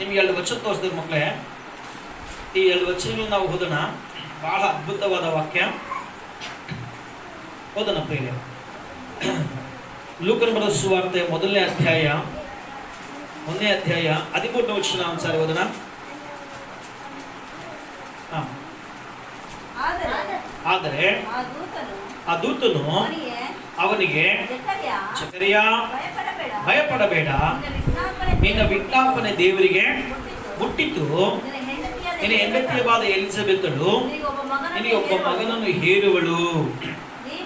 ನಿಮ್ಗೆ 2 ವಚನ ತೋರಿಸಿದ್ರು ಮಕ್ಕಳೇ. ಈ 2 ವಚನಗಳು ನಾವು ಓದೋಣ. ಬಹಳ ಅದ್ಭುತವಾದ ವಾಕ್ಯ. ಓದೋಣ ಪ್ರಿಯರೇ. ಲೂಕನ ಬರೆದ ಸುವಾರ್ತೆ 1ನೇ ಅಧ್ಯಾಯ 13ನೇ ವಚನ ಒಂದ್ಸಾರಿ ಓದೋಣ. ಆದರೆ ಆ ದೂತನು ಅವನಿಗೆ, ಜಕರ್ಯ, ಭಯಪಡಬೇಡ, ನಿನ್ನ ವಿಜ್ಞಾಪನೆ ದೇವರಿಗೆ ಮುಟ್ಟಿತು. ನಿನ್ನ ಹೆಂಡತಿಯಾದ ಎಲಿಜಬೆತಳು ನಿನಗೆ ಒಬ್ಬ ಮಗನನ್ನು ಹೇರುವಳು.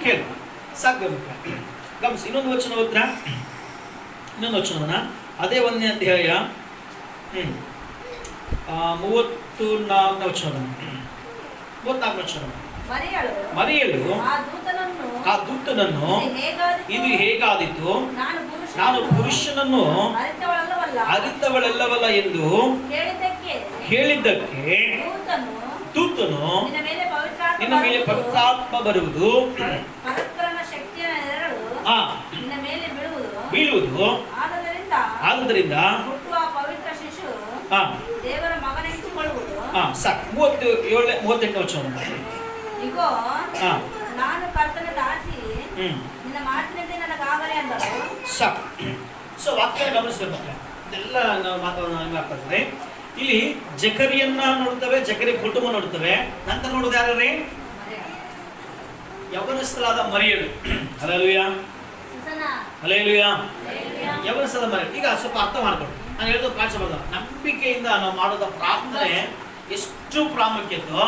ಕೇಳು, ಸಾಕು. ಗಮನಿಸಿ, ಇನ್ನೊಂದು ವಚನ ಓದ್ರ. ಇನ್ನೊಂದು ವಚನವನ್ನ ಅದೇ 1ನೇ ಅಧ್ಯಾಯ 34ನೇ ವಚನ. ಮರಿಯಳು ಆ ದೂತನನ್ನು, ಇದು ಹೇಗಾದಿತು, ನಾನು ಪುರುಷನನ್ನು ಅರಿತವಳೆಲ್ಲವಲ್ಲ ಎಂದು ಹೇಳಿದ್ದಕ್ಕೆ ದೂತನು, ನಿನ್ನ ಮೇಲೆ ಪವಿತ್ರಾತ್ಮ ಬರುವುದು, ಬೀಳುವುದು, ಆದುದರಿಂದ ಸಾಕು. 38ನೇ ವಚನ. ನಾನು ಕರ್ತನ ದಾಸಿ, ನಿನ್ನ ಮಾತಿನಂತೆ ನನಗಾಗಲೇ ಅಂದಳು. ಸಾಕು. ಸೊ ವಾಕ್ಯ ಗಮನಿಸಬೇಕು. ಇದೆಲ್ಲ ನಾವು ಮಾತಾಡ್ತದೆ. ಇಲ್ಲಿ ಜಕರಿಯನ್ನ ನೋಡ್ತೇವೆ, ಜಕರಿ ಕುಟುಂಬ ನೋಡ್ತೇವೆ. ನಂತರ ನೋಡೋದು ಯಾರ್ರಿ? ಯೌವನಸ್ಥಳಾದ ಮರಿಯಳು. Hallelujah, hallelujah. ಯೌವನಸ್ಥಳದ ಮರಿಯಳು. ಈಗ ಸ್ವಲ್ಪ ಅರ್ಥ ಮಾಡ್ಕೊಂಡು ನಾನು ಹೇಳೋದು ಕಾಣಿಸಬಾರ್ದು. ನಂಬಿಕೆಯಿಂದ ನಾವು ಮಾಡೋದ ಪ್ರಾರ್ಥನೆ ಎಷ್ಟು ಪ್ರಾಮುಖ್ಯತೋ,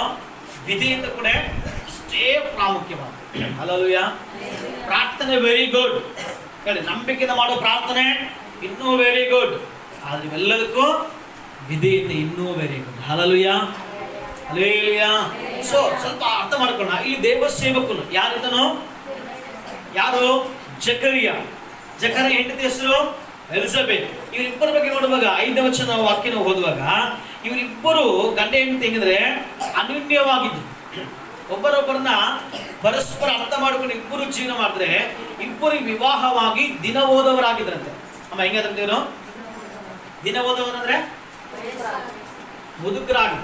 ವಿಧಿಯಿಂದ ಕೂಡ ಅಷ್ಟೇ ಪ್ರಾಮುಖ್ಯವಾದ. ಹಲ್ಲೆಲೂಯಾ. ಪ್ರಾರ್ಥನೆ ವೆರಿ ಗುಡ್ ಹೇಳಿ. ನಂಬಿಕೆಯಿಂದ ಮಾಡೋ ಪ್ರಾರ್ಥನೆ ಇನ್ನೂ ವೆರಿ ಗುಡ್. ಆದ್ರೆ ಇವೆಲ್ಲದಕ್ಕೂ ವಿಧಿಯಿಂದ ಇನ್ನೂ very good. Hallelujah, hallelujah. So ಸ್ವಲ್ಪ ಅರ್ಥ ಮಾಡ್ಕೊಳ್ಳೋಣ. ಇಲ್ಲಿ ದೇವ ಸೇವಕನು ಯಾರಿದ್ದನೋ? ಯಾರು? ಜಕರಿಯ. ಜಕರಿಯ ಹೆಂಡತಿ ಹೆಸರು ಎಲಿಜಬೆತ್. ಇವರಿಬ್ಬರ ಬಗ್ಗೆ ನೋಡುವಾಗ 5ನೇ ವಚನ ವಾಕ್ಯ ನಾವು ಓದುವಾಗ, ಇವರಿಬ್ಬರು ಗಂಡ ಹೆಂಡತಿ ಹೆಂಗಿದ್ರೆ ಅನ್ಯೋನ್ಯವಾಗಿದ್ದು, ಒಬ್ಬರೊಬ್ಬರನ್ನ ಪರಸ್ಪರ ಅರ್ಥ ಮಾಡ್ಕೊಂಡು ಇಬ್ಬರು ಜೀವನ ಮಾಡಿದ್ರೆ ಇಬ್ಬರು ವಿವಾಹವಾಗಿ ದಿನ ಓದವರಾಗಿದ್ರಂತೆ. ಅಮ್ಮ ಹೆಂಗಂದ್ರೆ ಏನು ದಿನ ಓದವರಂದ್ರೆ? ಮುದುಕರಾಗಿ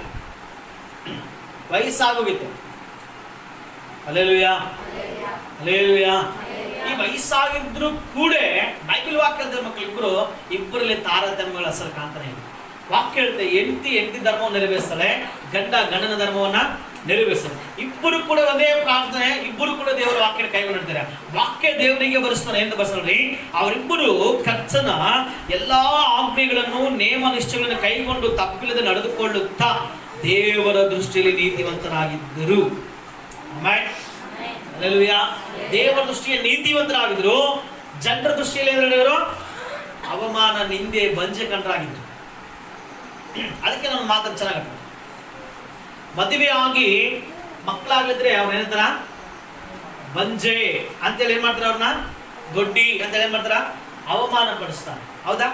ವಯಸ್ಸಾಗೋಗಿತ್ತು. Hallelujah, hallelujah. ಈ ವಯಸ್ಸಾಗಿದ್ರು ಕೂಡ ಬೈಬಲ್ ವಾಕ್ಯದ ಮಕ್ಕಳು ಇಬ್ಬರಲ್ಲಿ ತಾರತಮ್ಯಗಳ ಅಸಲು ಕಾಣ್ತಾನೆ ಇಲ್ಲ. ವಾಕ್ಯ ಹೇಳುತ್ತೆ, ಹೆಂಡತಿ ಧರ್ಮವನ್ನು ನೆರವೇರಿಸ್ತಾಳೆ, ಗಂಡ ಗಂಡನ ಧರ್ಮವನ್ನ ನೆರವೇರಿಸ್ತಾರೆ. ಇಬ್ಬರು ಕೂಡ ಒಂದೇ ಪ್ರಾರ್ಥನೆ, ಇಬ್ಬರು ಕೂಡ ದೇವರ ವಾಕ್ಯ ಕೈಗೊಂಡಿರ್ತಾರೆ. ವಾಕ್ಯ ದೇವರಿಗೆ ಬರೆಸ್ತಾನೆ ಎಂದು ಬರೆಸ್ರಿ. ಅವರಿಬ್ಬರು ಕರ್ತನ ಎಲ್ಲಾ ಆಜ್ಞೆಗಳನ್ನು ನೇಮ ನಿಷ್ಠೆಗಳನ್ನು ಕೈಗೊಂಡು ತಪ್ಪಿಲ್ಲದೆ ನಡೆದುಕೊಳ್ಳುತ್ತಾ ದೇವರ ದೃಷ್ಟಿಯಲ್ಲಿ ನೀತಿವಂತರಾಗಿದ್ದರು. ಹಲ್ಲೆಲೂಯಾ. ದೇವರ ದೃಷ್ಟಿಯಲ್ಲಿ ನೀತಿವಂತರಾಗಿದ್ರು. ಜನರ ದೃಷ್ಟಿಯಲ್ಲಿ ಏನಿದ್ರು? ಅವಮಾನ, ನಿಂದೆ, ಬಂಜೆ ಕಂಡರಾಗಿದ್ರು. ಅದಕ್ಕೆ ನಮ್ಮ ಮಾತನ್ನು ಚೆನ್ನಾಗಿ ಮದುವೆ ಆಗಿ ಮಕ್ಕಳಾಗ್ಲಿದ್ರೆ ಅವ್ರು ಏನಂತಾರ? ಬಂಜೆ ಅಂತೇಳಿ ಏನ್ ಮಾಡ್ತಾರ? ಅವ್ರನ್ನ ದೊಡ್ಡಿ ಅಂತೇಳಿ ಏನ್ ಮಾಡ್ತಾರ? ಅವಮಾನ ಪಡಿಸ್ತಾರೆ. ಹೌದಾ?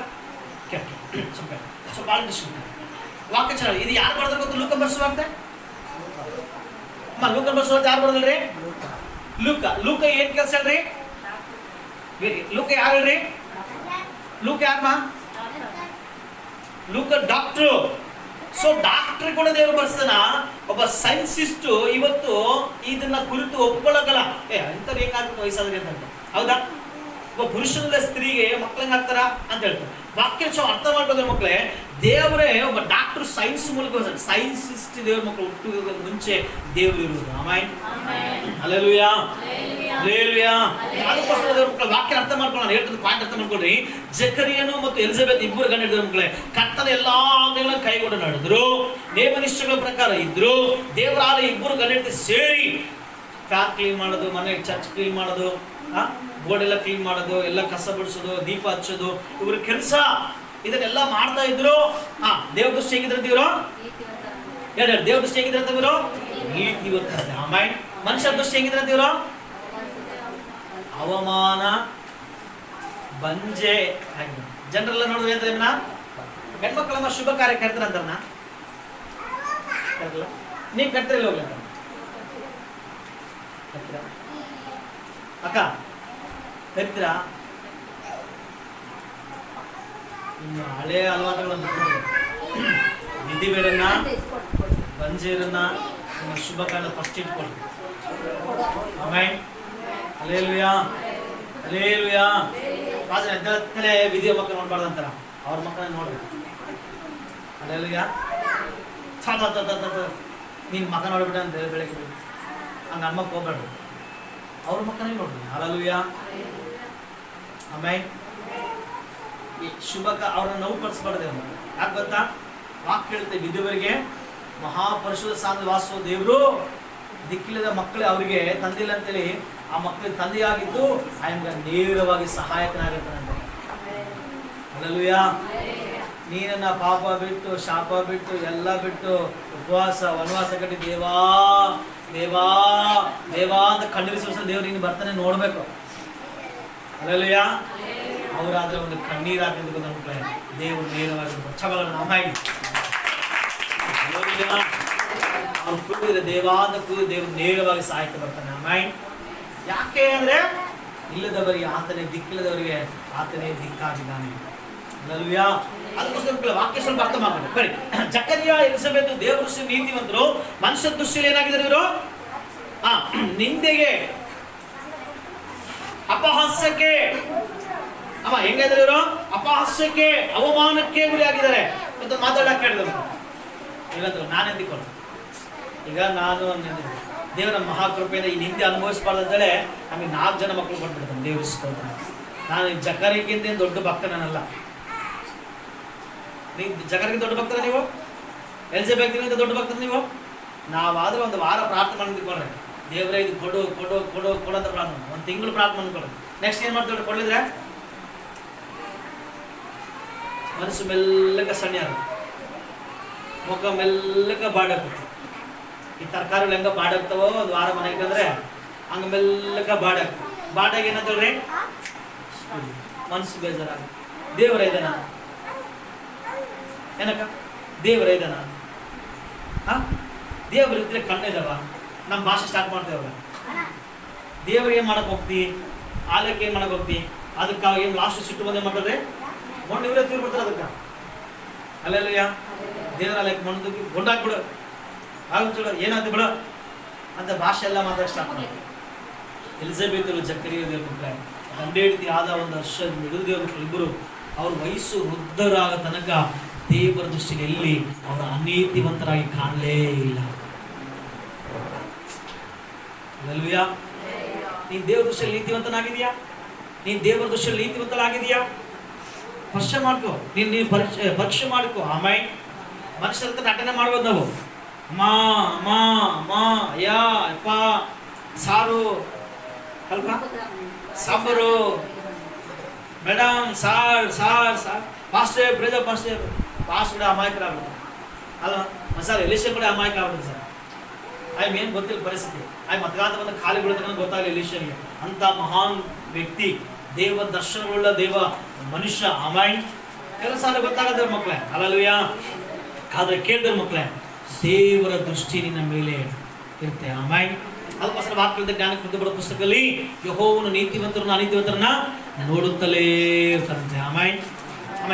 ಸ್ವಲ್ಪ ವಾಕ್ಯ ಚೆನ್ನಾಗಿ. ಇದು ಯಾರು ಬರ್ತಾರೆ ಗೊತ್ತು? ಲೂಕ ಬರ್ಸುವಾಗ್ತೆ. ಲೂಕ ಬರ್ಸುವಾಗ್ತೆ ಯಾರು ಬರ್ದಲ್ರಿ? ಲೂಕ ಏನ್ ಕೆಲಸ ಅಲ್ರಿ? ಲೂಕ ಯಾರು ಹೇಳ್ರಿ? ಲೂಕ ಯಾರಮ್ಮ? ಲೂಕ ಡಾಕ್ಟ್ರು. ಸೊ ಡಾಕ್ಟರ್ ಕೂಡ ದೇವರು ಬರ್ಸ್ತಾನ. ಒಬ್ಬ ಸೈನ್ಸಿಸ್ಟ್ ಇವತ್ತು ಇದನ್ನ ಕುರಿತು ಒಪ್ಕೊಳ್ಳೋಕಲ್ಲ. ಇಂಥವ್ರು ಹೆಂಗಾಗ್ಬೇಕು ವಯಸ್ಸಾದ್ರೆ ಅಂತ. ಹೌದಾ? ಒಬ್ಬ ಪುರುಷನಲ್ಲ ಸ್ತ್ರೀಗೆ ಮಕ್ಕಳಂಗ ಆಗ್ತಾರ ಅಂತ ಹೇಳ್ತಾರೆ. ವಾಕ್ಯ ಅರ್ಥ ಮಾಡ್ಕೋದ್ರೆ ಮಕ್ಕಳೇ, ದೇವರೇ ಒಬ್ಬ ಡಾಕ್ಟರ್ ಸೈನ್ಸ್ ಮೂಲಕ ಸೈನ್ಸಿಸ್ಟ್ ದೇವ್ರ ಮಕ್ಕಳು ಹುಟ್ಟುವ ಮುಂಚೆ ದೇವರು ಇರುವುದು. ಆಮೇಲೆ ಹಲ್ಲೆಲೂಯಾ, ಹಲ್ಲೆಲೂಯಾ. ಅದಕ್ಕೋಸ್ಕರ ದೇವ್ರ ಮಕ್ಕಳು ವಾಕ್ಯ ಅರ್ಥ ಮಾಡ್ಕೊಳ್ಳೋಣ. ಹೇಳ್ತದೆ ಪಾಯಿಂಟ್ ಅರ್ಥ ಮಾಡ್ಕೊಳ್ರಿ. ಜಕರಿಯನು ಮತ್ತು ಎಲಿಜಬೆತ್ ಇಬ್ಬರು ಗಂಡ ಹಿಡಿದ ಮಕ್ಕಳೇ ಕರ್ತನ ಎಲ್ಲಾ ಆಜ್ಞೆಗಳನ್ನು ಕೈಗೊಂಡು ನಡೆದ್ರು, ನೇಮನಿಷ್ಠಗಳ ಪ್ರಕಾರ ಇದ್ರು. ದೇವರ ಆಲಯ ಇಬ್ಬರು ಗಂಡ ಹಿಡಿದು ಸೇರಿ ಕಾರ್ ಕ್ಲೀನ್ ಮಾಡೋದು, ಮನೆ ಚರ್ಚ್ ಕ್ಲೀನ್ ಮಾಡೋದು, ಬೋರ್ಡ್ ಎಲ್ಲ ಕ್ಲೀನ್ ಮಾಡೋದು, ಎಲ್ಲ ಕಸ ಬಿಡಿಸೋದು, ದೀಪ ಹಚ್ಚೋದು, ಇವ್ರ ಕೆಲಸ ಇದನ್ನೆಲ್ಲ ಮಾಡ್ತಾ ಇದ್ರು. ದೇವ್ರ ದೃಷ್ಟಿ ಹೇಗಿದ್ರಂತ ಇವರು? ದೇವ್ರ ದೃಷ್ಟಿ ಹೇಗಿದ್ರಂತ ಇವರು? ನೀತಿವಂತ. ಆಮೇಲೆ ಮನುಷ್ಯರ ದೃಷ್ಟಿ ಹೇಗಿದ್ರಂತ ಇವರು? ಅವಮಾನ, ಬಂಜೆ. ಜನರೆಲ್ಲ ನೋಡಿದ್ರೆ ಅಂತ ಹೆಣ್ಮಕ್ಳಮ್ಮ ಶುಭ ಕಾರ್ಯ ಕರ್ತಾರ ಅಂತಾರನ? ನೀವ್ ಕರ್ತಿರಲ್ಲ ಹೋಗ್ಲ ಅಕ್ಕ ಕರಿತೀರಾ? ಇನ್ನು ಹಳೆ ಅಲವಾಟುಗಳನ್ನು ವಿಧಿವೇರನ್ನ ಬಂಜೀರನ್ನ ನಿಮ್ಮ ಶುಭ ಕಾಲ ಫಸ್ಟ್ ಇಟ್ಕೊಳ್ಳಿ. ಆಮೆನ್. Hallelujah, hallelujah. ಪಾಸ್ಟರ್ ಎದ್ದಲೇ ವಿಧಿಯ ಮಕ್ಕಳು ನೋಡ್ಬಾರ್ದು ಅಂತಾರ, ಅವ್ರ ಮಕ್ಕಳನ್ನ ನೋಡ್ಬೇಕು. ಹಲ್ಲೆಲೂಯಾ. ನಿನ್ನ ಮಕ್ಕ ನೋಡ್ಬಿಟ್ಟ ಅಂತ ಬೆಳಗ್ಗೆ ಹಂಗೆ ಅಮ್ಮಕ್ಕೆ ಹೋಗ್ಬೇಡ್ರಿ, ಅವ್ರ ಮಕ್ಕಳೇ ನೋಡ್ರಿ. ಹಲ್ಲೆಲೂಯಾ. ಆಮೇಲೆ ಈ ಶುಭಕ ಅವ್ರನ್ನ ನೋವು ಪಡಿಸ್ಬಾರ್ದು. ಯಾಕೆ ಗೊತ್ತಾ? ವಾಕ್ಯ ಹೇಳುತ್ತೆ, ವಿಧವರಿಗೆ ಮಹಾಪರಿಶುದ್ಧ ಸ್ಥಾನದಲ್ಲಿ ವಾಸಿಸುವ ದೇವರು ದಿಕ್ಕಿಲ್ಲದ ಮಕ್ಕಳೇ ಅವರಿಗೆ ತಂದಿಲ್ಲ ಅಂತೇಳಿ ಆ ಮಕ್ಕಳಿಗೆ ತಂದೆಯಾಗಿದ್ದು ಆಯಮ್ಗೆ ನೇರವಾಗಿ ಸಹಾಯಕನಾಗಿರ್ತಾನಂತೆ. ಹಲ್ಲೆಲೂಯಾ. ನೀನನ್ನ ಪಾಪ ಬಿಟ್ಟು ಶಾಪ ಬಿಟ್ಟು ಎಲ್ಲ ಬಿಟ್ಟು ಉಪವಾಸ ವನವಾಸ ಕಟ್ಟಿ ದೇವಾ ದೇವಾ ದೇವಾ ಅಂತ ಕಣ್ಣೀರಿಸುವ ದೇವ್ರು ನೀನು ಬರ್ತಾನೆ ನೋಡ್ಬೇಕು. ಹಲ್ಲೆಲೂಯಾ. ಅವರಾದ್ರೆ ಒಂದು ಕಣ್ಣೀರಾಗಿ ಮಕ್ಕಳೇ ದೇವರು ನೇರವಾಗಿ ಅವ್ರು ಕೂಡಿದ್ರೆ ದೇವಾದ ಕೂಡಿ ದೇವರು ನೇರವಾಗಿ ಸಹಾಯಕ್ಕೆ ಬರ್ತಾನೆ. ಅಮ್ಮಾಯಿ ಯಾಕೆ ಅಂದ್ರೆ ಇಲ್ಲದವರಿಗೆ ಆತನೇ ದಿಕ್ಕಿಲ್ಲದವರಿಗೆ ಆತನೇ ದಿಕ್ಕಾಗಿದ್ದಾನೆ. ಹಲ್ಲೆಲೂಯಾ. ಅದಕ್ಕೋಸ್ಕರ ವಾಕ್ಯ ಸ್ವಲ್ಪ ಅರ್ಥ ಮಾಡ್ಕೊಳ್ಳಿ. ಬರೀ ಜಕರಿಯ ಎಲಿಸಬೇತ್ ದೇವರ ದೃಷ್ಟಿ ನೀತಿವಂತರು, ಮನುಷ್ಯ ದೃಷ್ಟಿಯಲ್ಲಿ ಏನಾಗಿದ್ದಾರೆ ಇವರು? ನಿಂದೆಗೆ ಅಪಹಾಸ್ಯಕ್ಕೆ ಹೆಂಗಿದ್ದಾರೆ ಇವರು? ಅಪಹಾಸ್ಯಕ್ಕೆ ಅವಮಾನಕ್ಕೆ ಗುರಿಯಾಗಿದ್ದಾರೆ ಅಂತ ಮಾತಾಡಕ್ಕೆ ಹೇಳಿದ್ರು. ಇಲ್ಲಂದ್ರೆ ನಾನು ಎಂದಿಕೊಂಡು ಈಗ ನಾನು ದೇವರ ಮಹಾಕೃಪೆಯಿಂದ ಈ ನಿಂದೆ ಅನುಭವಿಸಬಾರ್ದು ಅಂತೇಳಿ ನಮಗೆ 4 ಜನ ಮಕ್ಕಳು ಕೊಟ್ಬಿಡ್ತಾನೆ ದೇವರಿಸ್ಕೊಳ್ತಾನೆ. ನಾನು ಜಕರಿಗಿಂತ ದೊಡ್ಡ ಭಕ್ತನಲ್ಲ. ನೀವು ಜಕರಿಗೆ ದೊಡ್ಡ ಭಕ್ತರ, ನೀವು ಎಲಿಸಬೇತಿಗಿಂತ ದೊಡ್ಡ ಭಕ್ತರ ನೀವು. ನಾವಾದ್ರೆ ಒಂದು ವಾರ ಪ್ರಾರ್ಥನೆ ಮಾಡಿಕೊಂಡ್ರೆ ದೇವರೇ ಇದು ಕೊಡು ಕೊಡು ಕೊಡು ಕೊಡು ಅಂತ ಪ್ರಾರ್ಥನೆ, 1 ತಿಂಗಳು ಪ್ರಾರ್ಥನೆ ಮಾಡ್ಕೊಳ್ಳಿ. ನೆಕ್ಸ್ಟ್ ಏನು ಮಾಡ್ತೀವಿ ಕೊಡಲಿದ್ರೆ ಮನಸ್ಸು ಮೆಲ್ಲಗ ಸಣ್ಣ, ಮುಖ ಮೆಲ್ಲಗ ಬಾಡಾಗ್ತದೆ. ಈ ತರಕಾರಿಗಳು ಹೆಂಗ ಬಾಡಾಗ್ತಾವೋ ಒಂದು ವಾರ ಮನೆಗೆ ಅಂದ್ರೆ ಹಂಗ ಮೆಲ್ಲಗ ಬಾಡಾಗ್ತದೆ. ಬಾಡಾಗಿ ಏನಂತೇಳ್ರಿ? ಮನಸ್ಸು ಬೇಜಾರಾಗ. ದೇವರ ಇದ್ದಾನ ಏನಕ್ಕ? ದೇವರ ಇದ್ದಾನ? ದೇವರಿದ್ರೆ ಕಣ್ಣಿದಾವ. ನಮ್ಮ ಭಾಷೆ ಸ್ಟಾರ್ಟ್ ಮಾಡ್ತೇವಲ್ಲ, ದೇವ್ರಿಗೆ ಏನು ಮಾಡಕ್ ಹೋಗ್ತಿ, ಆಲಕ್ಕೆ ಏನು ಮಾಡಕ್ ಹೋಗ್ತಿ, ಅದಕ್ಕಾಗಿ ಲಾಸ್ಟ್ ಸಿಟ್ಟು ಬಂದೇ ಮಾಡ್ತಾರೆ ಮಣ್ಣು ಇವರೇ ತೀರ್ಬಿಡ್ತಾರೆ ಅದಕ್ಕೆ. ಹಲ್ಲೆಲೂಯಾ. ದೇವರ ಆಲಕ್ಕೆ ಮಣ್ಣು ಗೊಂಡಾಕ್ಬಿಡು, ಆಗ ಏನಾಯ್ತು ಬಿಡ ಅಂತ ಭಾಷೆ ಎಲ್ಲ ಮಾತಾಡಿ ಸ್ಟಾರ್ಟ್ ಮಾಡಿ. ಎಲಿಸಬೇತರು ಜಕರಿಯ ದೇವ್ರ ತಂದೆ ಹೆಂಡತಿ ಆದ 1 ವರ್ಷ ದೇವ್ರ ಇಬ್ಬರು ಅವ್ರ ವಯಸ್ಸು ವೃದ್ಧರಾಗ ತನಕ ದೇವರ ದೃಷ್ಟಿಗೆ ಎಲ್ಲಿ ಅವರು ಅನೀತಿವಂತರಾಗಿ ಕಾಣಲೇ ಇಲ್ಲ. ಹಲ್ಲೆಲೂಯಾ. ನೀನ್ ದೇವರ ದೃಷ್ಟಿಯಲ್ಲಿ ನೀತಿವಂತನಾಗಿದೆಯಾ? ನೀನ್ ದೇವರ ದೃಷ್ಟಿಯಲ್ಲಿ ನೀತಿವಂತನಾಗಿದೆಯಾ? ಪರೀಕ್ಷೆ ಮಾಡ್ಕೋ. ನೀನು ಪರೀಕ್ಷೆ ಮಾಡ್ಕೋ. ಆಮೇಲೆ ಮನುಷ್ಯರ ಹತ್ರ ನಟನೆ ಮಾಡ್ಬೋದು ನಾವು. ಅಮ್ಮ ಅಮ್ಮ ಅಮ್ಮ ಅಯ್ಯ ಅಪ್ಪ ಸಾರು ಅಲ್ಪ ಸಾಂಬಾರು ಮೇಡಮ್ ಸಾರ್ ಸಾರ್ ಸಾರ್ ಪಾಸ್ಟೇ ಬ್ರೇಜ ಪಾಸ್ಟೇ ಪಾಸ್ಟ್ ಕೂಡ ಅಮಾಯಕರಾಗ್ಬಿಡ್ತಾರೆ ಅಲ್ಲ ಸರ್. ಎಲಿಷನ್ ಕೂಡ ಅಮಾಯಕ ಆಗ್ಬಿಡುತ್ತೆ ಸರ್. ಏನು ಗೊತ್ತಿಲ್ಲ ಪರಿಸ್ಥಿತಿ. ಮತಗಾತ ಬಂದ ಖಾಲಿ ಬಿಡುತ್ತೆ ಗೊತ್ತಾಗಲಿ ಎಲಿಷನ್ಗೆ. ಅಂತ ಮಹಾನ್ ವ್ಯಕ್ತಿ, ದೇವ ದರ್ಶನವುಳ್ಳ ದೇವ ಮನುಷ್ಯ. ಆಮೇಲೆ ಕೆಲಸ ಗೊತ್ತಾಗದ್ರ ಮಕ್ಕಳೇ. ಹಲ್ಲೆಲೂಯಾ. ಆದ್ರೆ ಕೇಳಿದ್ರ ಮಕ್ಕಳೇ, ದೇವರ ದೃಷ್ಟಿ ನಿನ್ನ ಮೇಲೆ ಇರುತ್ತೆ. ಆಮೇಲೆ ಅದಕ್ಕೋಸ್ಕರ ವಾಕ್ಯದ ಜ್ಞಾನಕ್ಕೆ ಬುದ್ಧಿ ಬರೋ ಪುಸ್ತಕದಲ್ಲಿ ಯೆಹೋವನು ನೀತಿವಂತರನ್ನ ಅನೀತಿವಂತರನ್ನ ನೋಡುತ್ತಲೇ ಇರ್ತಾರಂತೆ. ಆಮೇಲೆ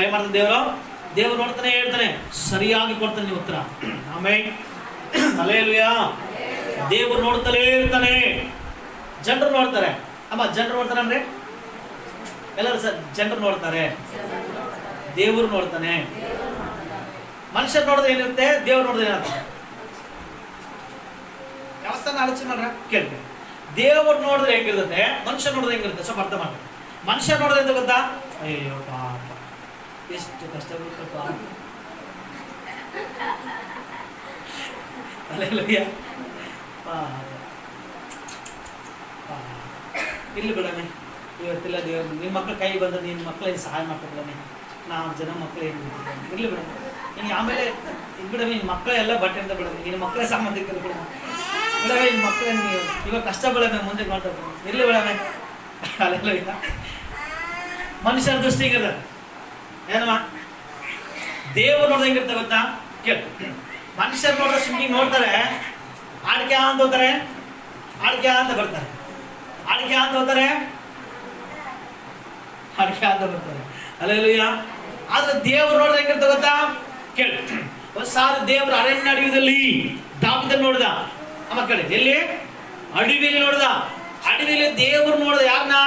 ಏನ್ ಮಾಡ್ತಾನೆ ದೇವರು ನೋಡ್ತಾನೆ ಹೇಳ್ತಾನೆ, ಸರಿಯಾಗಿ ಕೊಡ್ತಾನೆ ನೀವು ಉತ್ತರ. ಆಮೇಲೆ ಹಲ್ಲೆಲೂಯಾ. ದೇವರು ನೋಡ್ತಲೇ ಇರ್ತಾನೆ. ಜನರು ನೋಡ್ತಾರೆ. ಜನರು ನೋಡ್ತಾರೆ ಅಂದ್ರೆ ಎಲ್ಲರೂ ಸರ್ ಜನರು ನೋಡ್ತಾರೆ, ದೇವರು ನೋಡ್ತಾನೆ. ಮನುಷ್ಯರು ನೋಡಿದ್ರೆ ಏನಿರುತ್ತೆ, ದೇವ್ರು ನೋಡಿದ್ರೆ ಏನಾಗ್ತದೆ? ಯಾವತ್ತಾನ ಆಲೋಚನೆ ಮಾಡ್ರ ಕೇಳ್ತೇವೆ. ದೇವರು ನೋಡಿದ್ರೆ ಹೆಂಗಿರುತ್ತೆ, ಮನುಷ್ಯ ನೋಡಿದ್ರೆ ಹೆಂಗಿರುತ್ತೆ ಸ್ವಲ್ಪ ಅರ್ಥ ಮಾಡಿ. ಮನುಷ್ಯ ನೋಡಿದ್ರೆ ಅಂತ ಗೊತ್ತಾ? ಅಯ್ಯೋ ಪಾಪ ಎಷ್ಟು ಕಷ್ಟ ಬಿಡ್ತಪ್ಪ. ಹಲ್ಲೆಲೂಯಾ. ಇಲ್ಲಿ ಬಿಡನೆ ಇವತ್ತಿಲ್ಲ ದೇವ್ರು ನಿಮ್ಮ ಮಕ್ಳ ಕೈ ಬಂದ ನಿನ್ನ ಮಕ್ಕಳಿಗೆ ಸಹಾಯ ಮಾಡ್ಕೊಬಿಡನೆ. ನಾವು ಜನ ಮಕ್ಕಳು ಏನು ಇರ್ಲಿ ಬಿಡ. ನೀನು ಆಮೇಲೆ ಇದು ಬಿಡವೆ, ನಿನ್ನ ಮಕ್ಕಳ ಎಲ್ಲ ಬಟ್ಟೆ ಅಂತ ಬಿಡವೆ, ನಿನ್ನ ಮಕ್ಕಳೇ ಸಂಬಂಧಿಕರು ಬಿಡ ಬಿಡವೆ. ನಿನ್ನ ಮಕ್ಕಳ ನೀವು ಇವಾಗ ಕಷ್ಟ ಬಿಡವೆ, ಮುಂದೆ ಮಾಡ್ತಾರೆ ಇರ್ಲಿ ಬಿಡವೆ. ಹಲ್ಲೆಲೂಯಾ. ಮನುಷ್ಯರ ದೃಷ್ಟಿ ಹಿಂಗಿರ್ತದೆ ಏನಮ್ಮ, ದೇವರು ನೋಡ್ದೆ ಹೆಂಗಿರ್ತದೆ ಗೊತ್ತಾ? ಕೇಳ. ಮನುಷ್ಯರು ನೋಡಿದ್ರೆ ಸುಮ್ಮನೆ ನೋಡ್ತಾರೆ, ಆಡಿಕೆ ಅಂತ ಹೋಗ್ತಾರೆ, ಆಡಿಕೆ ಅಂತ ಬರ್ತಾರೆ, ಆಡಿಕೆ ಅಂತ ಹೋಗ್ತಾರೆ, ಆಡಿಕೆ ಅಂತ ಬರ್ತಾರೆ. ಹಲ್ಲೆಲೂಯಾ. ಆದ್ರೆ ದೇವರು ನೋಡಿದ್ರೆ ಹೆಂಗಿರ್ತದೆ ಗೊತ್ತಾ? ಕೇಳಿ, ಒಂದು ಸಾರಿ ದೇವರ ಅರಣ್ಯ ಅಡವಿಯಲ್ಲಿ ದಾವಿದನ ನೋಡ್ದ. ಅಮ್ಮ ಕೇಳಿ, ಎಲ್ಲಿ? ಅಡವಿಯಲ್ಲಿ ನೋಡ್ದ. ಅಡವಿಯಲ್ಲಿ ದೇವರು ನೋಡ್ದ. ಯಾರನ್ನ?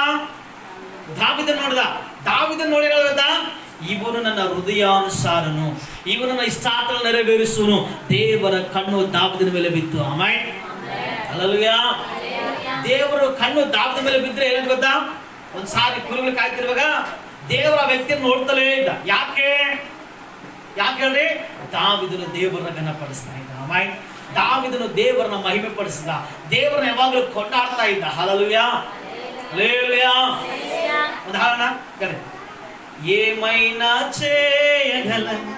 ದಾವಿದನ ನೋಡ್ದ. ದಾವಿದನ ನೋಡಿ ಹೇಳ್ದ, ಇವನು ನನ್ನ ಹೃದಯಾನುಸಾರನು, ಇವನು ನನ್ನ ಇಷ್ಟಾರ್ಥ ನೆರವೇರಿಸುವನು. ದೇವರ ಕಣ್ಣು ದಾವಿದನ ಮೇಲೆ ಬಿತ್ತು. ಆಮೆನ್. ಹಲ್ಲೆಲೂಯಾ. ದೇವರು ಕಣ್ಣು ದಾವಿದನ ಮೇಲೆ ಬಿದ್ದರೆ ಏನಂತ ಗೊತ್ತಾ? ಒಂದ್ ಸಾರಿ ಕುರಿಗಳು ಕಾಯ್ತಿರುವಾಗ ದೇವರ ವ್ಯಕ್ತಿಯನ್ನು ನೋಡ್ತಲೇ ಇದ್ದ. ಯಾಕೆ ಹೇಳ್ರಿ? ದಾವಿದನು ದೇವರನ್ನ ಘನಪಡಿಸ್ತಾ ಇದ್ದ. ಆಮೆನ್. ದಾವಿದನು ದೇವರನ್ನ ಮಹಿಮೆ ಪಡಿಸಿದ. ದೇವರನ್ನ ಯಾವಾಗಲೂ ಕೊಂಡಾಡ್ತಾ ಇದ್ದ. హల్లెలూయా, హల్లెలూయా. ఉదాహరణ కరే, ఏమైనా చేయగలను,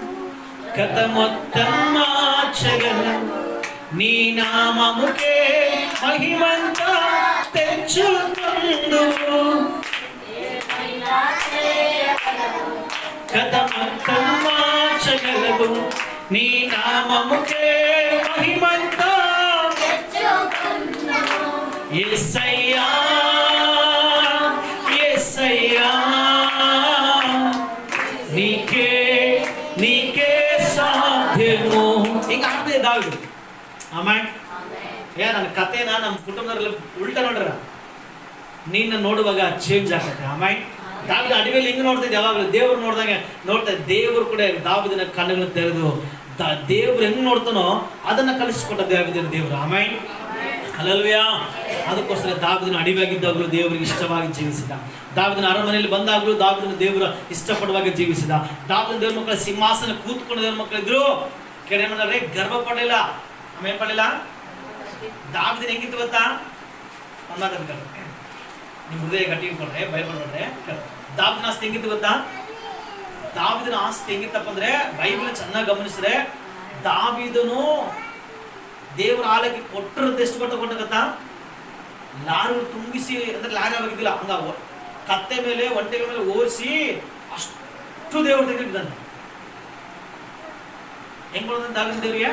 కథ మొత్తం మార్చగలను, నీ నామముకే మహిమంతా తెచ్చుకుందువు. కథ మొత్తం మార్చగలవు, నీ నామముకే మహిమంతా తెచ్చుకుందువు. యేసయ్యా, యేసయ్యా, నీకే సాధ్యము. ಹಿಂಗ ಆಗ್ತದೆ ದಾವಿದ. ಆಮೆನ್. ನನ್ನ ಕಥೆನ ನಮ್ಮ ಕುಟುಂಬದಲ್ಲಿ ಉಲ್ಟಾ ನೋಡ್ರ, ನಿನ್ನ ನೋಡುವಾಗ ಚೇಂಜ್ ಆಗತ್ತೆ. ಆಮೆನ್. ದಾವಿದ ಅಡವಿಯಲ್ಲಿ ಹಿಂಗೆ ನೋಡ್ತಿದ್ದೆ, ಯಾವಾಗಲೂ ದೇವ್ರು ನೋಡ್ದಂಗೆ ನೋಡ್ತಾ. ದೇವರು ಕೂಡ ದಾವಿದನ ಕಣ್ಣುಗಳನ್ನು ತೆರೆದು ದೇವ್ರು ಹೆಂಗ್ ನೋಡ್ತಾನೋ ಅದನ್ನ ಕಲಿಸಿಕೊಟ್ಟ ದೇವರು. ಆಮೆನ್. ಹಲ್ಲೆಲೂಯಾ. ಅದಕ್ಕೋಸ್ಕರ ದಾವಿದನ ಅಡವಿಯಾಗಿದ್ದಾಗಲೂ ದೇವರಿಗೆ ಇಷ್ಟವಾಗಿ ಜೀವಿಸಿದ. ದಾವಿದನ ಅರಮನೆಯಲ್ಲಿ ಬಂದಾಗಲೂ ದಾವಿದನ ದೇವರ ಇಷ್ಟಪಡುವಾಗ ಜೀವಿಸಿದ. ದಾವಿದನ ದೇವ್ರ ಮಕ್ಕಳ ಸಿಂಹಾಸನ ಕೂತ್ಕೊಂಡು ದೇವ್ರ ಮಕ್ಕಳಿದ್ರು. ಕೆಡೆ ಮಾಡ್ರೆ ಗರ್ವ ಪಡಲಿಲ್ಲ. ಆಮೇಲೆ ಪಡಲಿಲ್ಲ. ದಾವಿದನ ಹೆಂಗಿತ್ತು ಗೊತ್ತಾ? ನಿಮ್ ಹೃದಯ ಗಟ್ಟಿ ಇಟ್ಕೊಂಡ್ರೆ ಭಯಪಡ್ರೆ. ದಾವಿದನ ಆಸ್ತಿ ಹೆಂಗಿತ್ತು ಗೊತ್ತಾ? ದಾವಿದನ ಆಸ್ತಿ ಹೆಂಗಿತ್ತಪ್ಪ ಅಂದ್ರೆ, ಬೈಬಲ್ ಚೆನ್ನಾಗಿ ಗಮನಿಸಿದ್ರೆ, ದಾವಿದನು ದೇವರ ಆಲಯಕ್ಕೆ ಕೊಟ್ಟಿರೋದು ಎಷ್ಟು ಕೊಟ್ಟ ಗೊತ್ತಾ? ಲಾರಿ ತುಂಬಿಸಿ, ಅಂದ್ರೆ ಲಾರಿ ಆಗಿದ್ದಿಲ್ಲ, ಹಂಗ ಕತ್ತೆ ಮೇಲೆ ಒಂಟೆಗಳ ಮೇಲೆ ಓಡಿಸಿ ಅಷ್ಟು ದೇವರು ತೆಗೆದಿದ್ದಂತೆ. ಹೆಂಗ್ ಕೊಡೋದಂತ ದಾವಿದನ ದೇವ್ರಿಗೆ?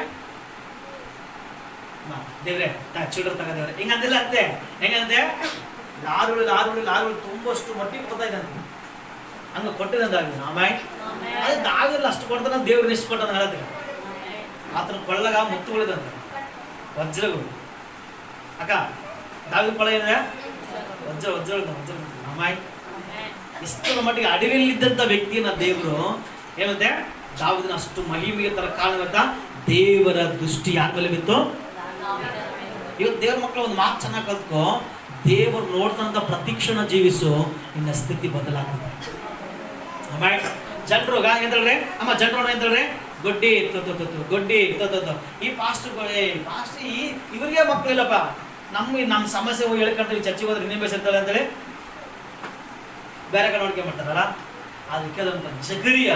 ದೇವ್ರೆ ಚಿಲ್ಡ್ರ ತಗದೇವ್ರೆ ಹಿಂಗಂದಿಲ್ಲ ಅಂತೆ. ಹೆಂಗಂತೆ? ಲಾರುಗಳು ತುಂಬಷ್ಟು ಮಟ್ಟಿಗೆ ಕೊಡ್ತಾ ಇದ್ದಂತೆ. ಹಂಗ ಕೊಟ್ಟಿದಂತಾಗಿದೆ. ಆಮೇಲೆ ಅದೇ ದಾವಿದಲ್ಲ ಅಷ್ಟು ಕೊಡ್ತಾನ, ದೇವ್ರನ್ನ ಎಷ್ಟು ಕೊಟ್ಟ ಹೇಳತ್ತೆ. ಆತನ ಕೊಳ್ಳಗ ಮುತ್ತುಗಳಿದಂತೆ, ವಜ್ರಗಳು. ಅಕ್ಕ ದಾವಿದ ಕೊಳ್ಳ ಏನಿದೆ? ವಜ್ರಗಳು. ಆಮೇಲೆ ಇಷ್ಟರ ಮಟ್ಟಿಗೆ ಅಡವಿಯಲ್ಲಿದ್ದಂಥ ವ್ಯಕ್ತಿಯನ್ನ ದೇವರು ಏನಂತೆ, ದಾವಿದನ ಅಷ್ಟು ಮಹಿಮೆಗೆ ತರ ಕಾರಣ ದೇವರ ದೃಷ್ಟಿ ಯಾರ ಮೇಲೆ ಬಿತ್ತು? ಇವತ್ತು ದೇವ್ರ ಮಕ್ಕಳು ಒಂದು ಮಾತು ಚೆನ್ನಾಗಿ ಕಲ್ತ್ಕೋ, ದೇವರು ನೋಡ್ತಂತ ಪ್ರತಿಕ್ಷಣ ಜೀವಿಸು, ನಿನ್ನ ಸ್ಥಿತಿ ಬದಲಾಗ್ತದೆ. ಆಮೇಲೆ ಜನರು ಎಂತಳ್ರೆ ಅಮ್ಮ, ಜನರು ಎಂತಳ್ರೆ ಗೊಡ್ಡಿ ಗೊಡ್ಡಿ ಈ ಪಾಸ್ಟರ್ ಇವರಿಗೆ ಮಕ್ಕಳು ಇಲ್ಲಪ್ಪ, ನಮ್ಮ ಸಮಸ್ಯೆ ಹೋಗಿ ಹೇಳ್ಕೊಂಡ್ರೆ ಚರ್ಚೆಗೆ ಹೋದ್ರೆ ಇನ್ನೇ ಬೇಸಿರ್ತಾಳೆ ಅಂತೇಳಿ ಬೇರೆ ಕಡೆ ನೋಡ್ಕೆ ಮಾಡ್ತಾರಲ್ಲ. ಅದಕ್ಕೆ ಜಕರಿಯ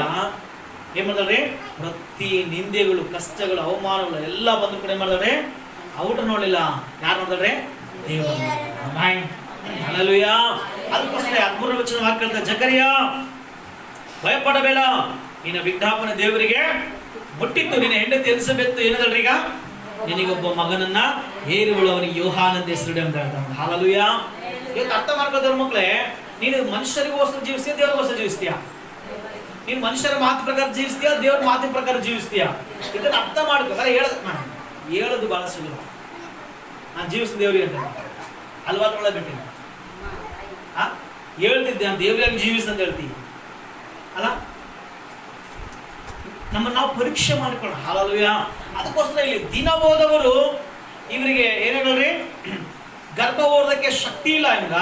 ಏನ್ ಮಾಡ್ತಾಳ್ರಿ? ಪ್ರತಿ ನಿಂದೆಗಳು, ಕಷ್ಟಗಳು, ಅವಮಾನಗಳು ಎಲ್ಲ ಬಂದು ಕೂಡ ಏನ್ ಮಾಡ್ತಾಳ್ರಿ? ಔಟ ನೋಡ್ಲಿಲ್ಲ. ಯಾರು ನೋಡ್ತಾಳ್ರಿ? ದೇವರು. ಹಲ್ಲೆಲೂಯಾ. ಅದಕ್ಕೋಸ್ಕರ 13ನೇ ವಚನ ವಾಕ್ಯ, ಜಕರಿಯ ಭಯಪಡಬೇಡ, ನಿನ್ನ ವಿಜ್ಞಾಪನೆ ದೇವರಿಗೆ ಮುಟ್ಟಿತ್ತು, ನಿನ್ನ ಹೆಂಡತಿ ಎಲಿಸಬೆತ್ ಏನದಲ್ರಿ ಈಗ ನಿನಗೊಬ್ಬ ಮಗನನ್ನ ಹೇರುವಳು, ಅವನಿಗೆ ಯೋಹಾನ ಅಂತ ಹೆಸರು ಅಂತ ಹೇಳ್ತಾನೆ. ಹಲ್ಲೆಲೂಯಾ. ಇವತ್ತು ಅರ್ಥ ಮಾಡ್ಕೋದ್ರ ಮಕ್ಕಳೇ, ನೀನು ಮನುಷ್ಯರಿಗೋಸ್ಕರ ಜೀವಿಸ್ತೀಯ, ದೇವರಿಗೋಸ್ಕರ ಜೀವಿಸ್ತೀಯ? ನೀನು ಮನುಷ್ಯರ ಮಾತು ಪ್ರಕಾರ ಜೀವಿಸ್ತೀಯ, ದೇವ್ರ ಮಾತಿನ ಪ್ರಕಾರ ಜೀವಿಸ್ತೀಯ? ಇದನ್ನ ಅರ್ಥ ಮಾಡ್ಕೋ. ಹೇಳೋದು ಬಹಳ ಸುಲಭ. ನಾನು ಜೀವಿಸ್ತೀನಿ ದೇವ್ರಿಗೆ ಅಂತ ಅಲ್ವಾದ ಬಿಟ್ಟಿಲ್ಲ. ಹೇಳ್ತಿದ್ದೆ ನಾನು ದೇವ್ರಿಗೆ ಜೀವಿಸ್ ಅಂತ ಹೇಳ್ತೀವಿ ಅಲ್ಲ. ನಮ್ಮನ್ನು ನಾವು ಪರೀಕ್ಷೆ ಮಾಡಿಕೊಳ್ಳೋಣ. ಹಲ್ಲೆಲೂಯಾ. ಅದಕ್ಕೋಸ್ಕರ ಇಲ್ಲಿ ದಿನ ಹೋದವರು ಇವರಿಗೆ ಏನ್ ಹೇಳ್ರಿ? ಗರ್ಭ ಓದಕ್ಕೆ ಶಕ್ತಿ ಇಲ್ಲ ಎಂದ,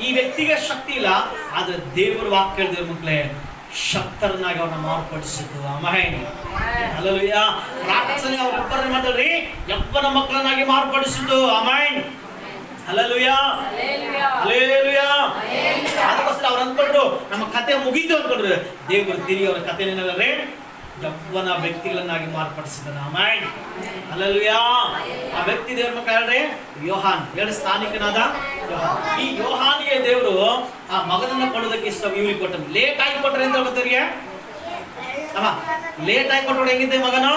ಈ ವ್ಯಕ್ತಿಗೆ ಶಕ್ತಿ ಇಲ್ಲ. ಆದ್ರೆ ದೇವರ ವಾಕ್ಯ ಹೇಳಿದ ಮಕ್ಕಳೇ, ಶಕ್ತರನ್ನಾಗಿ ಅವ್ರನ್ನ ಮಾರ್ಪಡಿಸಿದ್ದು. ಆಮೆನ್. ಹಲ್ಲೆಲೂಯಾ. ಪ್ರಾರ್ಥನೆ ಅವರಿಬ್ಬರನ್ನ ಮಾತಾಡ್ರಿ, ಯಪ್ಪನ ಮಕ್ಕಳನ್ನಾಗಿ ಮಾರ್ಪಡಿಸಿದ್ದು. ಆಮೆನ್. Hallelujah, hallelujah. ಅದಕ್ಕೋಸ್ಕರ ಅವ್ರು ಅಂದ್ಕೊಂಡ್ರು ನಮ್ಮ ಕತೆ ಮುಗೀತು ಅಂದ್ಕೊಂಡ್ರು. ದೇವರು ತಿರುಗಿ ಅವರ ಕತೆ ಏನಾದ್ರೆ ಯವ್ವನ ವ್ಯಕ್ತಿಗಳನ್ನಾಗಿ ಮಾರ್ಪಡಿಸಿದ್ದಾನೆ. ಆಮೆನ್. ಹಲ್ಲೆಲೂಯಾ. ಆ ವ್ಯಕ್ತಿ ದೇವ್ರ ಮಕ್ಕಳು ಹೇಳ್ರಿ ಯೋಹಾನ್, ಎರಡು ಸ್ಥಾನಿಕನಾದ ಯೋಹಾನ್. ಈ ಯೋಹಾನಿಗೆ ದೇವರು ಆ ಮಗನನ್ನ ಕೊಡೋದಕ್ಕೆ ಇಷ್ಟ ಇವ್ರಿಗೆ ಕೊಟ್ಟರು. ಲೇಟ್ ಆಗಿ ಕೊಟ್ಟರೆ ಅಂತ ಹೇಳ್ತಾರೆ ಅಮ್ಮ. ಲೇಟ್ ಆಗಿ ಕೊಟ್ಟರು ಹೆಂಗಿದ್ದೆ ಮಗನ?